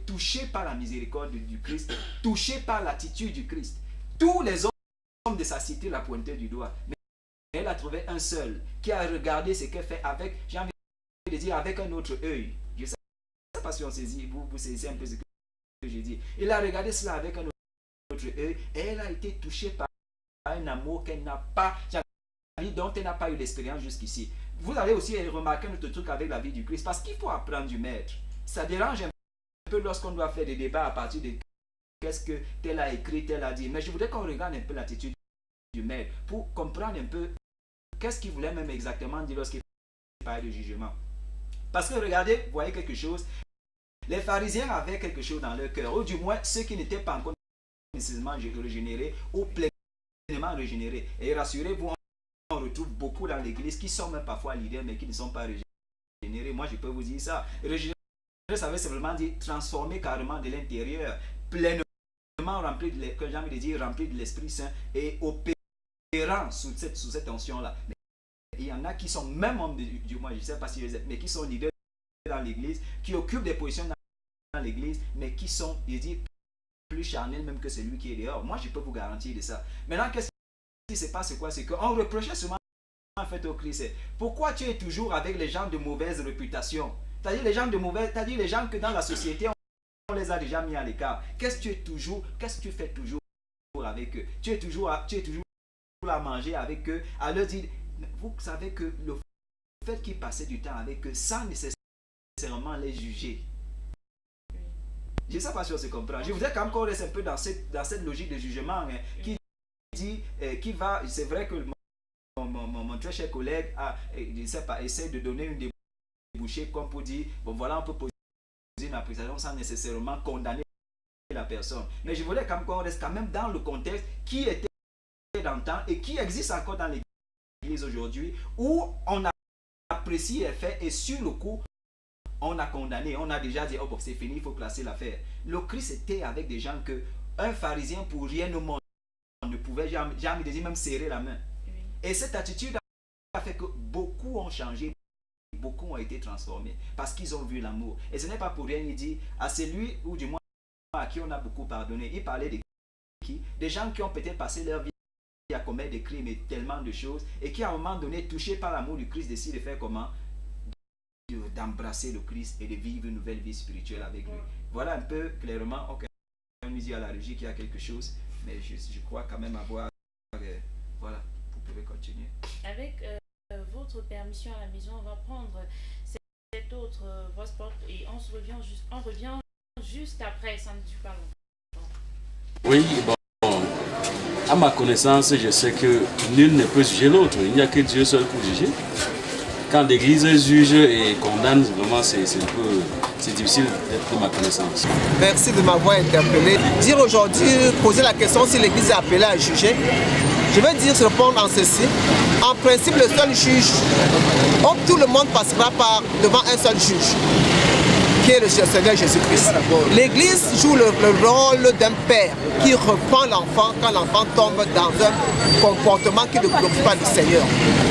touchée par la miséricorde du Christ, touchée par l'attitude du Christ. Tous les hommes de sa cité la pointaient du doigt, mais elle a trouvé un seul qui a regardé ce qu'elle fait avec, j'ai envie de dire, avec un autre œil. Je ne sais pas si on saisit, vous saisissez un peu ce que j'ai dit. Il a regardé cela avec un autre œil et elle a été touchée par un amour qu'elle n'a pas, dont elle n'a pas eu d'expérience jusqu'ici. Vous allez aussi remarquer notre truc avec la vie du Christ, parce qu'il faut apprendre du maître. Ça dérange un peu lorsqu'on doit faire des débats à partir de qu'est-ce que tel a écrit, tel a dit. Mais je voudrais qu'on regarde un peu l'attitude du maître pour comprendre un peu qu'est-ce qu'il voulait même exactement dire lorsqu'il parlait de jugement. Parce que regardez, vous voyez quelque chose, les pharisiens avaient quelque chose dans leur cœur, ou du moins ceux qui n'étaient pas encore nécessairement régénérés ou pleinement régénérés. Et rassurez-vous, on retrouve beaucoup dans l'église qui sont même parfois leaders mais qui ne sont pas régénérés. Moi je peux vous dire ça. Régénérer, ça veut simplement dire transformer carrément de l'intérieur, pleinement rempli de l'Esprit Saint et opérant sous cette tension-là. Mais il y en a qui sont même hommes du moins, je ne sais pas si vous êtes, mais qui sont leaders dans l'église, qui occupent des positions dans l'église, mais qui sont, je dis, plus charnels même que celui qui est dehors. Moi je peux vous garantir de ça. Maintenant, qu'est-ce qui se passe, quoi? C'est qu'on reprochait souvent en fait au Christ. Pourquoi tu es toujours avec les gens de mauvaise réputation? C'est-à-dire les gens de mauvaise, c'est-à-dire les gens que dans la société on les a déjà mis à l'écart. Qu'est-ce que tu fais toujours avec eux? Tu es toujours à manger avec eux, à leur dire, vous savez que le fait qu'ils passaient du temps avec eux sans nécessairement les juger. Je ne sais pas si on se comprend. Je voudrais quand même qu'on reste un peu dans cette logique de jugement qui dit, c'est vrai que mon très cher collègue essaie de donner une débouchée comme pour dire, bon voilà, on peut poser une appréciation sans nécessairement condamner la personne. Mais je voulais quand même qu'on reste quand même dans le contexte qui était dans le temps et qui existe encore dans l'église aujourd'hui, où on apprécie les faits et sur le coup, on a condamné, on a déjà dit, oh bon, c'est fini, il faut classer l'affaire. Le Christ était avec des gens que un pharisien pour rien au monde ne pouvait jamais dire, même serrer la main. Et cette attitude a fait que beaucoup ont changé, beaucoup ont été transformés, parce qu'ils ont vu l'amour. Et ce n'est pas pour rien, il dit, à celui, ou du moins à qui on a beaucoup pardonné, il parlait de qui? Des gens qui ont peut-être passé leur vie à commettre des crimes et tellement de choses, et qui à un moment donné, touchés par l'amour du Christ, décident de faire comment? D'embrasser le Christ et de vivre une nouvelle vie spirituelle avec lui. Voilà un peu clairement, ok, on nous dit à la régie qu'il y a quelque chose, mais je crois quand même avoir, voilà, vous pouvez continuer. Avec votre permission à la maison, on va prendre cette autre voix sport et on revient juste après, ça ne tue pas longtemps. Oui, bon, à ma connaissance, je sais que nul ne peut juger l'autre, il n'y a que Dieu seul pour juger. Quand l'Église juge et condamne, vraiment c'est difficile d'être de ma connaissance. Merci de m'avoir interpellé. Dire aujourd'hui, poser la question si l'Église est appelée à juger, je vais dire répondre en ceci. En principe, le seul juge, tout le monde passera devant un seul juge, qui est le Seigneur Jésus-Christ. L'Église joue le rôle d'un père qui reprend l'enfant quand l'enfant tombe dans un comportement qui ne glorifie pas le Seigneur.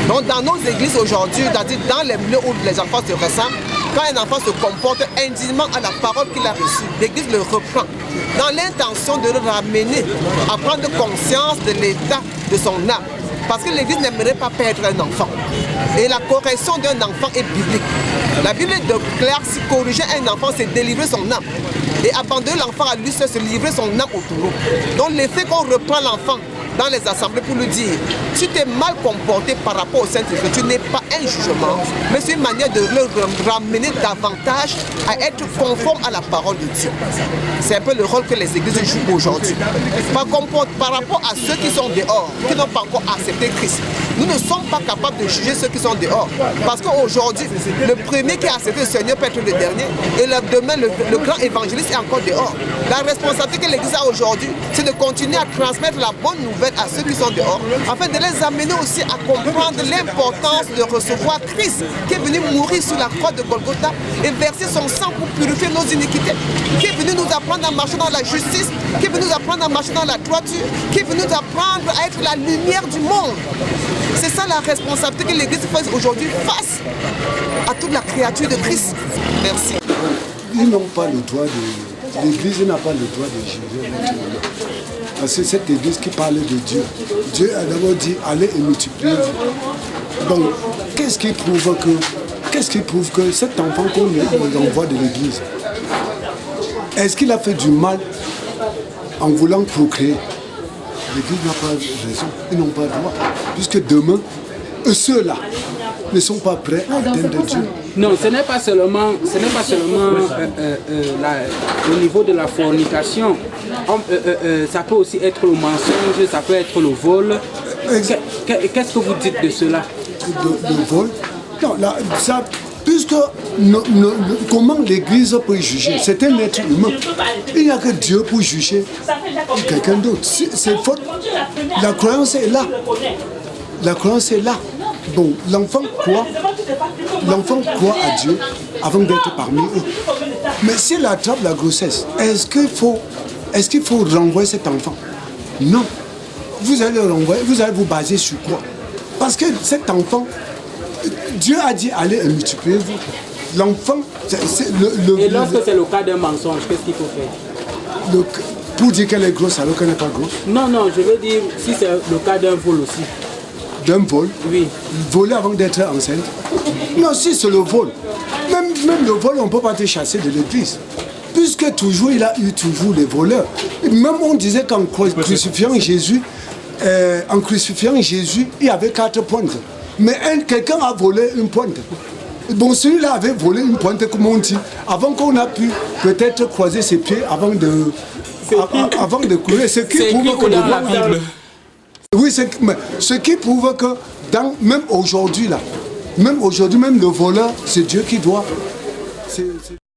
Donc dans nos églises aujourd'hui, dans les milieux où les enfants se ressemblent, quand un enfant se comporte indignement à la parole qu'il a reçue, l'Église le reprend dans l'intention de le ramener à prendre conscience de l'état de son âme. Parce que l'Église n'aimerait pas perdre un enfant. Et la correction d'un enfant est biblique. La Bible déclare si corriger un enfant, c'est délivrer son âme. Et abandonner l'enfant à lui seul, c'est livrer son âme au taureau. Donc l'effet qu'on reprend l'enfant dans les assemblées pour lui dire, si tu es mal comporté par rapport au Saint-Esprit, tu n'es pas un jugement, mais c'est une manière de le ramener davantage à être conforme à la parole de Dieu. C'est un peu le rôle que les églises jouent aujourd'hui. Par rapport à ceux qui sont dehors, qui n'ont pas encore accepté Christ, nous ne sommes pas capables de juger ceux qui sont dehors. Parce qu'aujourd'hui, le premier qui a accepté le Seigneur peut être le dernier, et demain, le grand évangéliste est encore dehors. La responsabilité que l'Église a aujourd'hui, c'est de continuer à transmettre la bonne nouvelle à ceux qui sont dehors, afin de les amener aussi à comprendre l'importance de recevoir Christ, qui est venu mourir sur la croix de Golgotha et verser son sang pour purifier nos iniquités, qui est venu nous apprendre à marcher dans la justice, qui est venu nous apprendre à marcher dans la droiture, qui est venu nous apprendre à être la lumière du monde. C'est ça la responsabilité que l'Église fait aujourd'hui face à toute la créature de Christ. Merci. Ils n'ont pas le droit de... L'Église n'a pas le droit de juger. Parce que cette Église qui parlait de Dieu, Dieu a d'abord dit allez et multipliez-vous. Donc, qu'est-ce qui prouve que cet enfant qu'on envoie de l'Église, est-ce qu'il a fait du mal en voulant procréer? L'Église n'a pas raison, ils n'ont pas le droit. Puisque demain, ceux-là ne sont pas prêts à atteindre Dieu. Non, ce n'est pas seulement au niveau de la fornication. Ça peut aussi être le mensonge, ça peut être le vol. Qu'est-ce que vous dites de cela? Le vol? Non, là, ça, puisque comment l'Église peut juger? C'est un être humain. Il n'y a que Dieu pour juger quelqu'un d'autre. C'est faute. La croyance est là. La croyance est là. Bon, l'enfant croit à Dieu avant d'être parmi eux. Mais s'il attrape la grossesse, est-ce qu'il faut renvoyer cet enfant? Non. Vous allez le renvoyer, vous allez vous baser sur quoi? Parce que cet enfant, Dieu a dit allez et multipliez-vous. L'enfant, Et lorsque c'est le cas d'un mensonge, qu'est-ce qu'il faut faire? Pour dire qu'elle est grosse alors qu'elle n'est pas grosse? Non, je veux dire si c'est le cas d'un vol aussi. D'un vol? Oui. Voler avant d'être enceinte? Non, si c'est le vol. Même le vol, on ne peut pas te chasser de l'église. Puisque toujours, il a eu toujours les voleurs. Même on disait qu'en crucifiant Jésus, il y avait 4 pointes. Mais quelqu'un a volé une pointe. Bon, celui-là avait volé une pointe, comme on dit, avant qu'on a pu peut-être croiser ses pieds avant de courir. Ce qui prouve que dans la Bible. Oui, ce qui prouve que même aujourd'hui, même le voleur, c'est Dieu qui doit.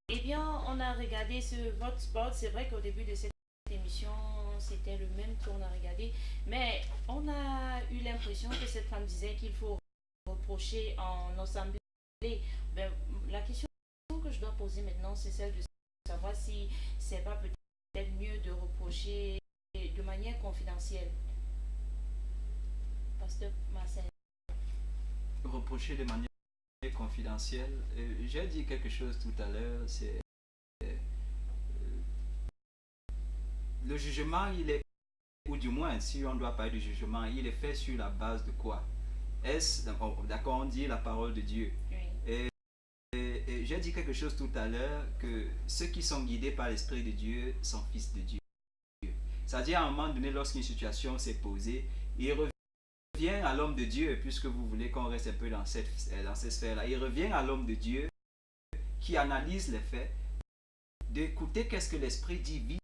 Eh bien, on a regardé votre spot. C'est vrai qu'au début de cette émission, c'était le même qu'on a regardé. Mais on a eu l'impression que cette femme disait qu'il faut reprocher en assemblée. Ben, la question que je dois poser maintenant, c'est celle de savoir si c'est pas peut-être mieux de reprocher de manière confidentielle. Pasteur Marcel. Reprocher de manière confidentielle. J'ai dit quelque chose tout à l'heure, c'est le jugement, il est, ou du moins, si on doit parler du jugement, il est fait sur la base de quoi? D'accord, on dit la parole de Dieu. Oui. Et j'ai dit quelque chose tout à l'heure, que ceux qui sont guidés par l'Esprit de Dieu sont fils de Dieu. C'est-à-dire, à un moment donné, lorsqu'une situation s'est posée, il revient à l'homme de Dieu, puisque vous voulez qu'on reste un peu dans cette sphère-là, il revient à l'homme de Dieu qui analyse les faits, d'écouter qu'est-ce que l'Esprit dit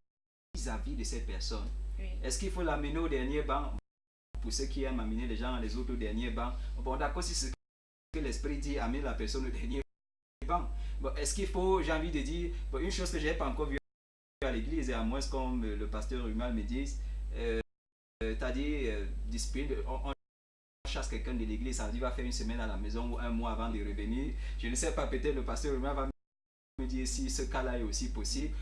vis-à-vis de cette personne. Oui. Est-ce qu'il faut l'amener au dernier banc? Pour ceux qui aiment amener les gens, les autres au dernier banc, bon d'accord, si c'est ce que l'Esprit dit, amener la personne au dernier banc. Bon, est-ce qu'il faut, j'ai envie de dire, bon, une chose que je n'ai pas encore vue à l'église, et à moins comme le pasteur Humal me dise, c'est-à-dire, on chasse quelqu'un de l'église, ça veut dire va faire une semaine à la maison ou un mois avant de revenir. Je ne sais pas, peut-être le pasteur Humal va me dire si ce cas-là est aussi possible.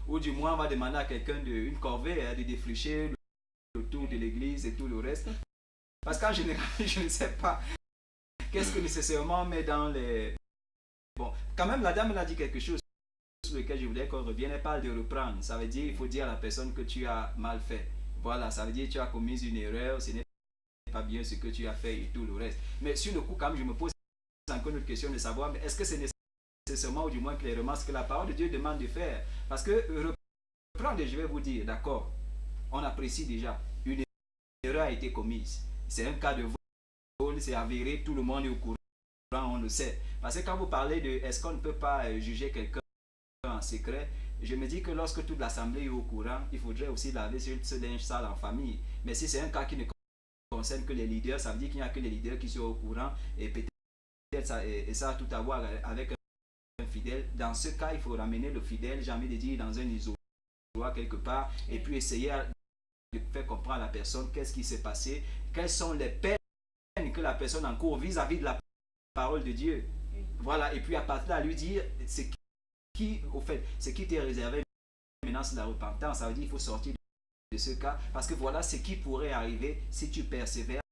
Ou du moins, on va demander à quelqu'un une corvée de défricher le tour de l'église et tout le reste. Parce qu'en général, je ne sais pas qu'est-ce que nécessairement on met dans les... Bon, quand même, la dame elle a dit quelque chose sur lequel je voulais qu'on revienne. Elle parle de reprendre. Ça veut dire il faut dire à la personne que tu as mal fait. Voilà, ça veut dire que tu as commis une erreur. Ce n'est pas bien ce que tu as fait et tout le reste. Mais sur le coup, quand même, je me pose encore une autre question de savoir, mais est-ce que c'est nécessairement, ou du moins clairement, ce que la parole de Dieu demande de faire? Parce que, reprendre, je vais vous dire, d'accord, on apprécie déjà, une erreur a été commise. C'est un cas de vol, c'est avéré, tout le monde est au courant, on le sait. Parce que quand vous parlez de est-ce qu'on ne peut pas juger quelqu'un en secret, je me dis que lorsque toute l'assemblée est au courant, il faudrait aussi laver ce linge sale en famille. Mais si c'est un cas qui ne concerne que les leaders, ça veut dire qu'il n'y a que les leaders qui sont au courant, et peut-être ça, et ça a tout à voir avec un fidèle. Dans ce cas, il faut ramener le fidèle, j'ai envie de dire, dans un isoloir quelque part, et puis essayer de faire comprendre à la personne qu'est-ce qui s'est passé, quelles sont les peines que la personne encourt vis-à-vis de la parole de Dieu. Voilà, et puis à partir de là, lui dire ce qui t'est réservé maintenant, c'est la repentance. Ça veut dire qu'il faut sortir de ce cas, parce que voilà ce qui pourrait arriver si tu persévères,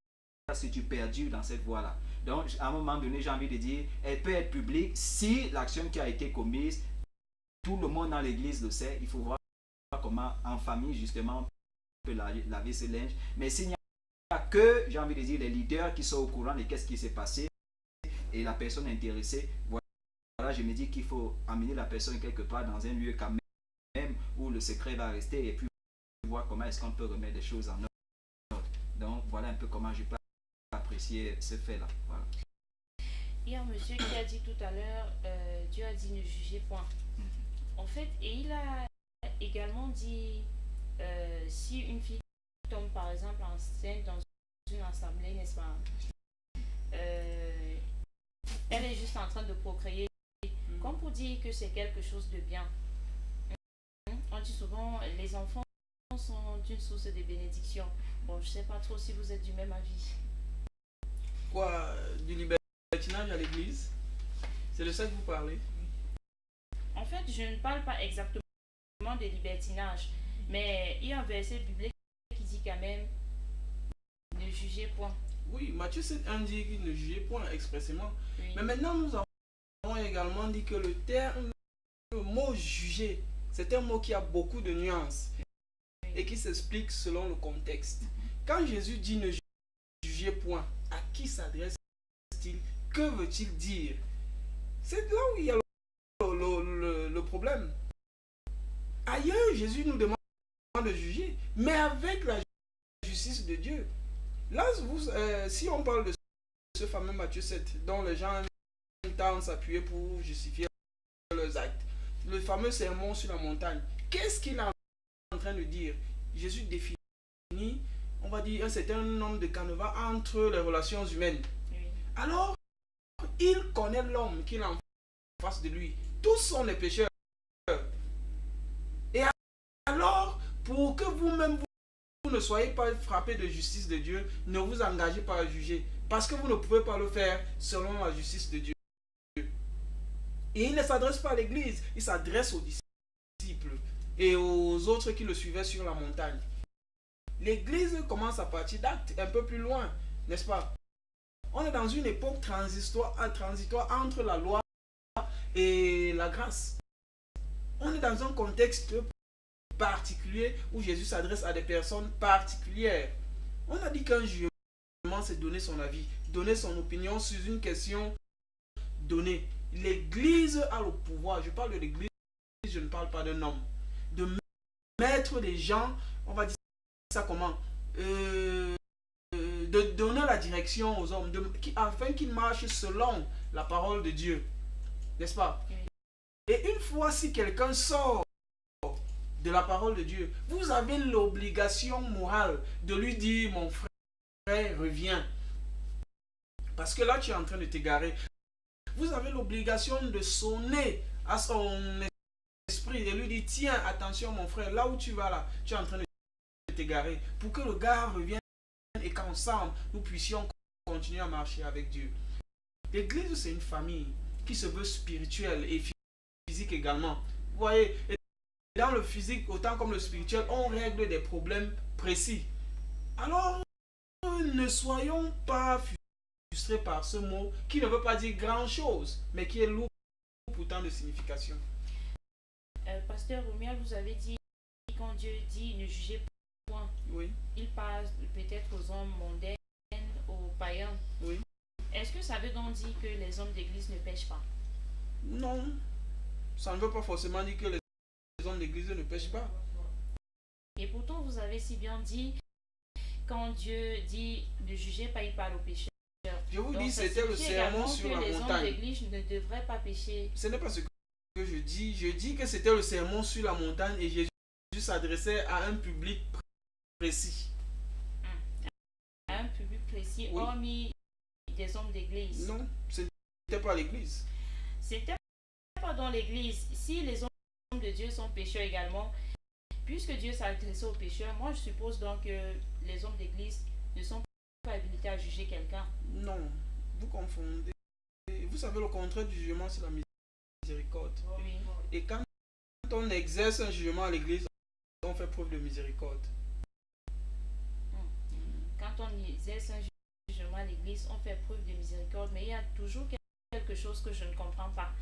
si tu perdures dans cette voie-là. Donc, à un moment donné, j'ai envie de dire, elle peut être publique si l'action qui a été commise, tout le monde dans l'église le sait. Il faut voir comment, en famille, justement, on peut laver ce linge. Mais s'il n'y a que, j'ai envie de dire, les leaders qui sont au courant de qu'est-ce qui s'est passé et la personne intéressée, voilà, je me dis qu'il faut amener la personne quelque part dans un lieu quand même où le secret va rester et puis voir comment est-ce qu'on peut remettre des choses en ordre. Donc, voilà un peu comment je peux apprécier ce fait-là. Voilà. Il y a un monsieur qui a dit tout à l'heure, Dieu a dit ne jugez point. En fait, et il a également dit, si une fille tombe par exemple enceinte dans une assemblée, n'est-ce pas, elle est juste en train de procréer, comme pour dire que c'est quelque chose de bien. On dit souvent, les enfants sont une source de bénédiction. Bon, je ne sais pas trop si vous êtes du même avis. Quoi, du libertinage à l'église? C'est de ça que vous parlez? En fait, je ne parle pas exactement de libertinage, mais il y a un verset biblique qui dit quand même ne jugez point. Oui, Matthieu 7:1 dit qu'il ne jugez point expressément. Oui. Mais maintenant, nous avons également dit que le mot juger, c'est un mot qui a beaucoup de nuances et qui s'explique selon le contexte. Quand Jésus dit ne jugez point, à qui s'adresse-t-il? Que veut-il dire? C'est là où il y a le problème. Ailleurs, Jésus nous demande de juger, mais avec la justice de Dieu. Là, si on parle de ce fameux Matthieu 7, dont les gens tentent s'appuyer pour justifier leurs actes, le fameux sermon sur la montagne, qu'est-ce qu'il est en train de dire? Jésus définit, on va dire, un certain nombre de canevas entre les relations humaines. Alors, il connaît l'homme qu'il a en face de lui. Tous sont des pécheurs. Et alors, pour que vous-même vous ne soyez pas frappés de justice de Dieu, ne vous engagez pas à juger, parce que vous ne pouvez pas le faire selon la justice de Dieu. Et il ne s'adresse pas à l'église, il s'adresse aux disciples et aux autres qui le suivaient sur la montagne. L'église commence à partir d'Actes, un peu plus loin, n'est-ce pas? On est dans une époque transitoire entre la loi et la grâce. On est dans un contexte particulier où Jésus s'adresse à des personnes particulières. On a dit qu'un jugement, c'est donner son avis, donner son opinion sur une question donnée. L'église a le pouvoir, je parle de l'église, je ne parle pas d'un homme, de mettre des gens, on va dire ça comment, de donner la direction aux hommes, afin qu'ils marchent selon la parole de Dieu, n'est-ce pas? Et une fois si quelqu'un sort de la parole de Dieu, vous avez l'obligation morale de lui dire, mon frère, reviens. Parce que là, tu es en train de t'égarer. Vous avez l'obligation de sonner à son esprit et lui dire, tiens, attention mon frère, là où tu vas là, tu es en train de t'égarer. Pour que le gars revienne et qu'ensemble, nous puissions continuer à marcher avec Dieu. L'église, c'est une famille qui se veut spirituelle et physique également. Vous voyez, dans le physique, autant comme le spirituel, on règle des problèmes précis. Alors, ne soyons pas frustrés par ce mot qui ne veut pas dire grand-chose, mais qui est lourd pourtant de signification. Pasteur Romial, vous avez dit, quand Dieu dit ne jugez point, oui. Il parle peut-être aux hommes mondains aux païens. Oui. Est-ce que ça veut donc dire que les hommes d'église ne pêchent pas? Non, ça ne veut pas forcément dire que les hommes d'église ne pêchent pas. Et pourtant, vous avez si bien dit, quand Dieu dit ne jugez pas, il parle aux pécheurs. Je vous Donc, dis, ça c'était le signifie sermon également sur que la les hommes montagne. d'église ne devraient pas pécher. Ce n'est pas ce que je dis. Je dis que c'était le sermon sur la montagne et Jésus s'adressait à un public précis. À un public précis, Oui. hormis des hommes d'église. Non, ce n'était pas l'église. C'était pas dans l'église. Si les hommes de Dieu sont pécheurs également, puisque Dieu s'adressait aux pécheurs, moi je suppose donc que les hommes d'église ne sont pas habilités à juger quelqu'un. Non, vous confondez. Vous savez, le contraire du jugement, c'est la miséricorde. Oui. Et quand on exerce un jugement à l'église, on fait preuve de miséricorde. Quand on exerce un jugement à l'église, on fait preuve de miséricorde, mais il y a toujours quelque chose que je ne comprends pas.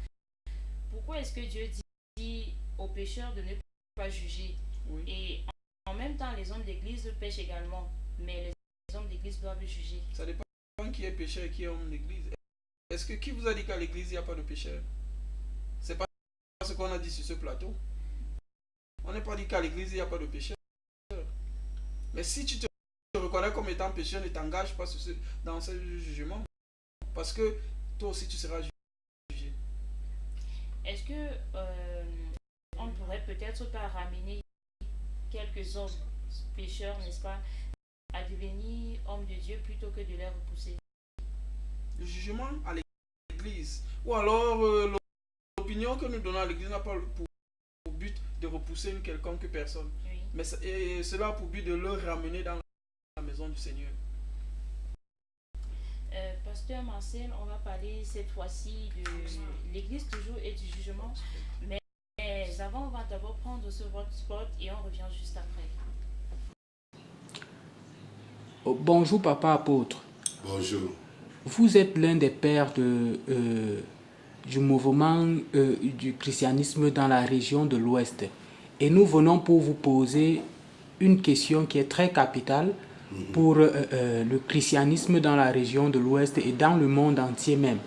Pourquoi est-ce que Dieu dit aux pécheurs de ne pas juger? Oui. Et en même temps, les hommes d'église pêchent également, mais les hommes d'église doivent juger. Ça dépend qui est pécheur et qui est homme d'église. Est-ce que qui vous a dit qu'à l'église, il n'y a pas de pécheur? C'est pas ce qu'on a dit sur ce plateau. On n'a pas dit qu'à l'église, il n'y a pas de pécheur. Mais si tu te reconnais comme étant pécheur, ne t'engage pas dans ce jugement. Parce que toi aussi, tu seras jugé. Est-ce que on pourrait peut-être pas ramener quelques hommes pécheurs, n'est-ce pas, à devenir hommes de Dieu plutôt que de les repousser? Le jugement à l'église. Ou alors l'opinion que nous donnons à l'église n'a pas pour but de repousser une quelconque personne. Oui. Mais cela a pour but de le ramener dans la maison du Seigneur. Pasteur Marcel, on va parler cette fois-ci de l'église toujours et du jugement. Mais avant, on va d'abord prendre ce vote spot et on revient juste après. Oh, bonjour papa apôtre. Bonjour. Vous êtes l'un des pères du mouvement du christianisme dans la région de l'Ouest. Et nous venons pour vous poser une question qui est très capitale pour le christianisme dans la région de l'Ouest et dans le monde entier même.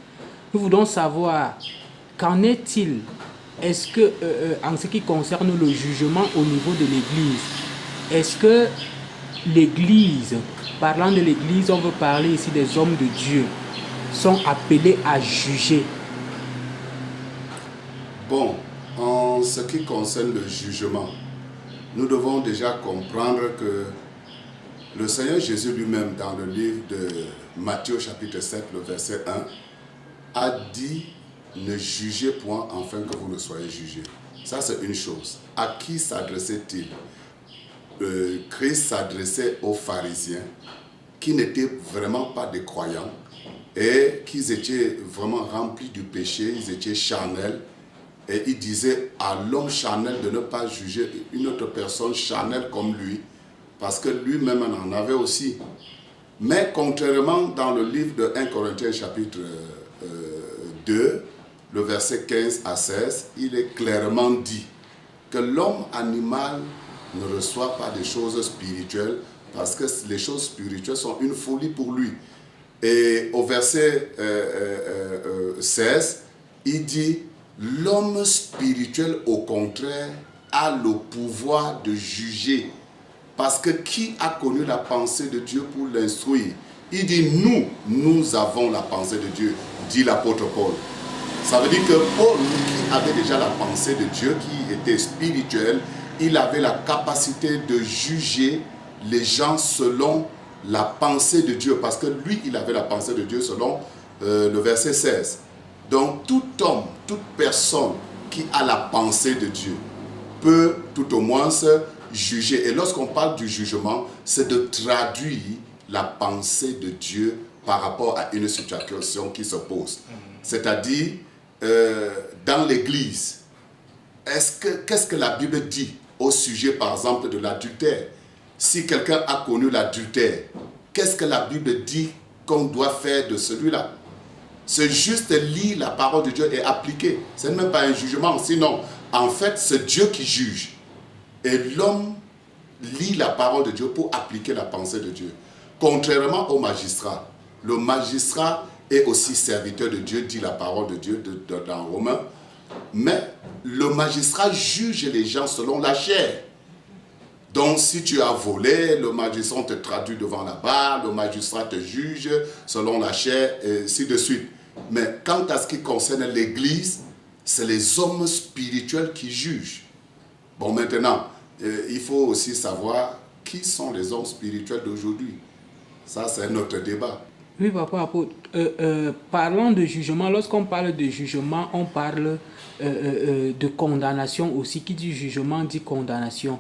Nous voulons savoir, qu'en est-il? Est-ce que, en ce qui concerne le jugement au niveau de l'Église, est-ce que l'Église, parlant de l'Église, on veut parler ici des hommes de Dieu, sont appelés à juger? Bon, en ce qui concerne le jugement, nous devons déjà comprendre que le Seigneur Jésus lui-même, dans le livre de Matthieu chapitre 7, le verset 1, a dit « Ne jugez point afin que vous ne soyez jugés ». Ça, c'est une chose. À qui s'adressait-il? Christ s'adressait aux pharisiens qui n'étaient vraiment pas des croyants et qui étaient vraiment remplis du péché, ils étaient charnels. Et il disait à l'homme charnel de ne pas juger une autre personne charnelle comme lui, parce que lui-même en avait aussi. Mais contrairement dans le livre de 1 Corinthiens chapitre 2, le verset 15 à 16, il est clairement dit que l'homme animal ne reçoit pas des choses spirituelles, parce que les choses spirituelles sont une folie pour lui. Et au verset 16, il dit: l'homme spirituel, au contraire, a le pouvoir de juger. Parce que qui a connu la pensée de Dieu pour l'instruire? Il dit, nous avons la pensée de Dieu, dit l'apôtre Paul. Ça veut dire que Paul, qui avait déjà la pensée de Dieu, qui était spirituel, il avait la capacité de juger les gens selon la pensée de Dieu. Parce que lui, il avait la pensée de Dieu selon le verset 16. Donc tout homme, toute personne qui a la pensée de Dieu peut tout au moins se juger. Et lorsqu'on parle du jugement, c'est de traduire la pensée de Dieu par rapport à une situation qui se pose. C'est-à-dire, dans l'Église, qu'est-ce que la Bible dit au sujet, par exemple, de l'adultère? Si quelqu'un a connu l'adultère, qu'est-ce que la Bible dit qu'on doit faire de celui-là? C'est juste lire la parole de Dieu et appliquer. Ce n'est même pas un jugement. Sinon, en fait, c'est Dieu qui juge. Et l'homme lit la parole de Dieu pour appliquer la pensée de Dieu. Contrairement aux magistrats. le magistrat est aussi serviteur de Dieu, dit la parole de Dieu dans Romains. Mais le magistrat juge les gens selon la chair. Donc si tu as volé, le magistrat te traduit devant la barre, le magistrat te juge selon la chair, et ainsi de suite. Mais quant à ce qui concerne l'Église, c'est les hommes spirituels qui jugent. Bon, maintenant, il faut aussi savoir qui sont les hommes spirituels d'aujourd'hui. Ça, c'est notre débat. Oui, papa, apôtre. Parlant de jugement, lorsqu'on parle de jugement, on parle de condamnation aussi. Qui dit jugement dit condamnation.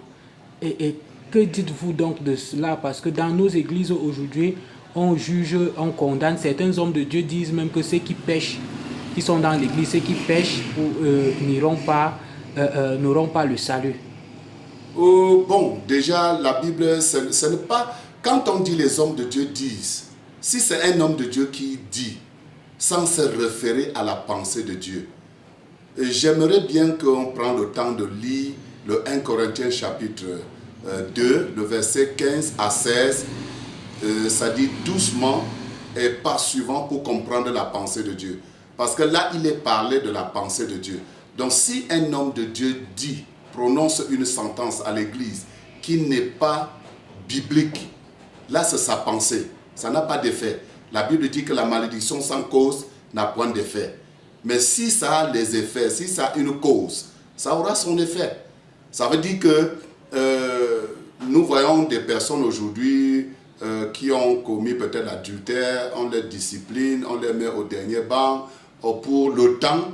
Et que dites-vous donc de cela? Parce que dans nos églises aujourd'hui, on juge, on condamne. Certains hommes de Dieu disent même que ceux qui pêchent, qui sont dans l'église, ceux qui pêchent n'auront pas le salut. Bon, déjà, la Bible, ce n'est pas... Quand on dit les hommes de Dieu disent, si c'est un homme de Dieu qui dit, sans se référer à la pensée de Dieu, j'aimerais bien qu'on prenne le temps de lire le 1 Corinthiens chapitre 2, le verset 15 à 16, ça dit doucement et pas suivant pour comprendre la pensée de Dieu. Parce que là, il est parlé de la pensée de Dieu. Donc si un homme de Dieu dit, prononce une sentence à l'église qui n'est pas biblique, là c'est sa pensée, ça n'a pas d'effet. La Bible dit que la malédiction sans cause n'a point d'effet. Mais si ça a des effets, si ça a une cause, ça aura son effet. Ça veut dire que nous voyons des personnes aujourd'hui qui ont commis peut-être l'adultère, on les discipline, on les met au dernier banc pour le temps,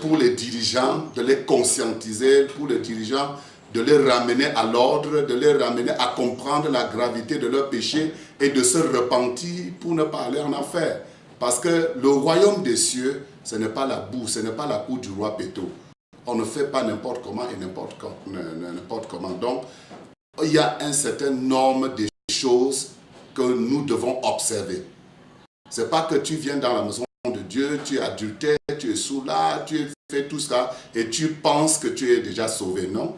pour les dirigeants de les conscientiser, pour les dirigeants de les ramener à l'ordre, de les ramener à comprendre la gravité de leur péché et de se repentir pour ne pas aller en enfer. Parce que le royaume des cieux, ce n'est pas la boue, ce n'est pas la cour du roi Péto. On ne fait pas n'importe comment et n'importe comment. Donc, il y a un certain nombre de choses que nous devons observer. Ce n'est pas que tu viens dans la maison de Dieu, tu es adultère, tu es sous là, tu fais tout ça et tu penses que tu es déjà sauvé, non?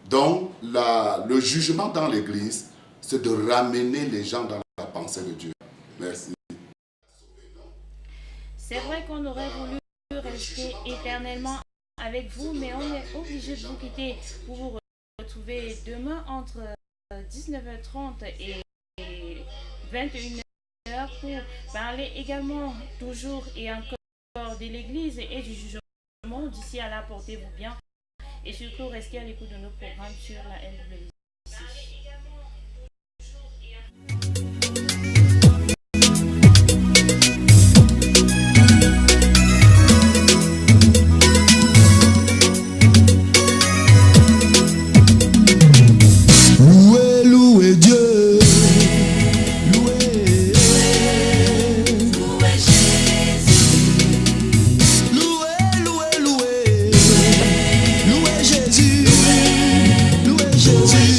Donc, le jugement dans l'Église, c'est de ramener les gens dans la pensée de Dieu. Merci. C'est vrai qu'on aurait voulu rester éternellement avec vous, mais on est obligé de vous quitter pour vous retrouver demain entre 19h30 et 21h pour parler également toujours et encore de l'Église et du jugement. D'ici à là, portez-vous bien et surtout restez à l'écoute de nos programmes sur la LWC. Louez Dieu, louez Jésus, louez Jésus.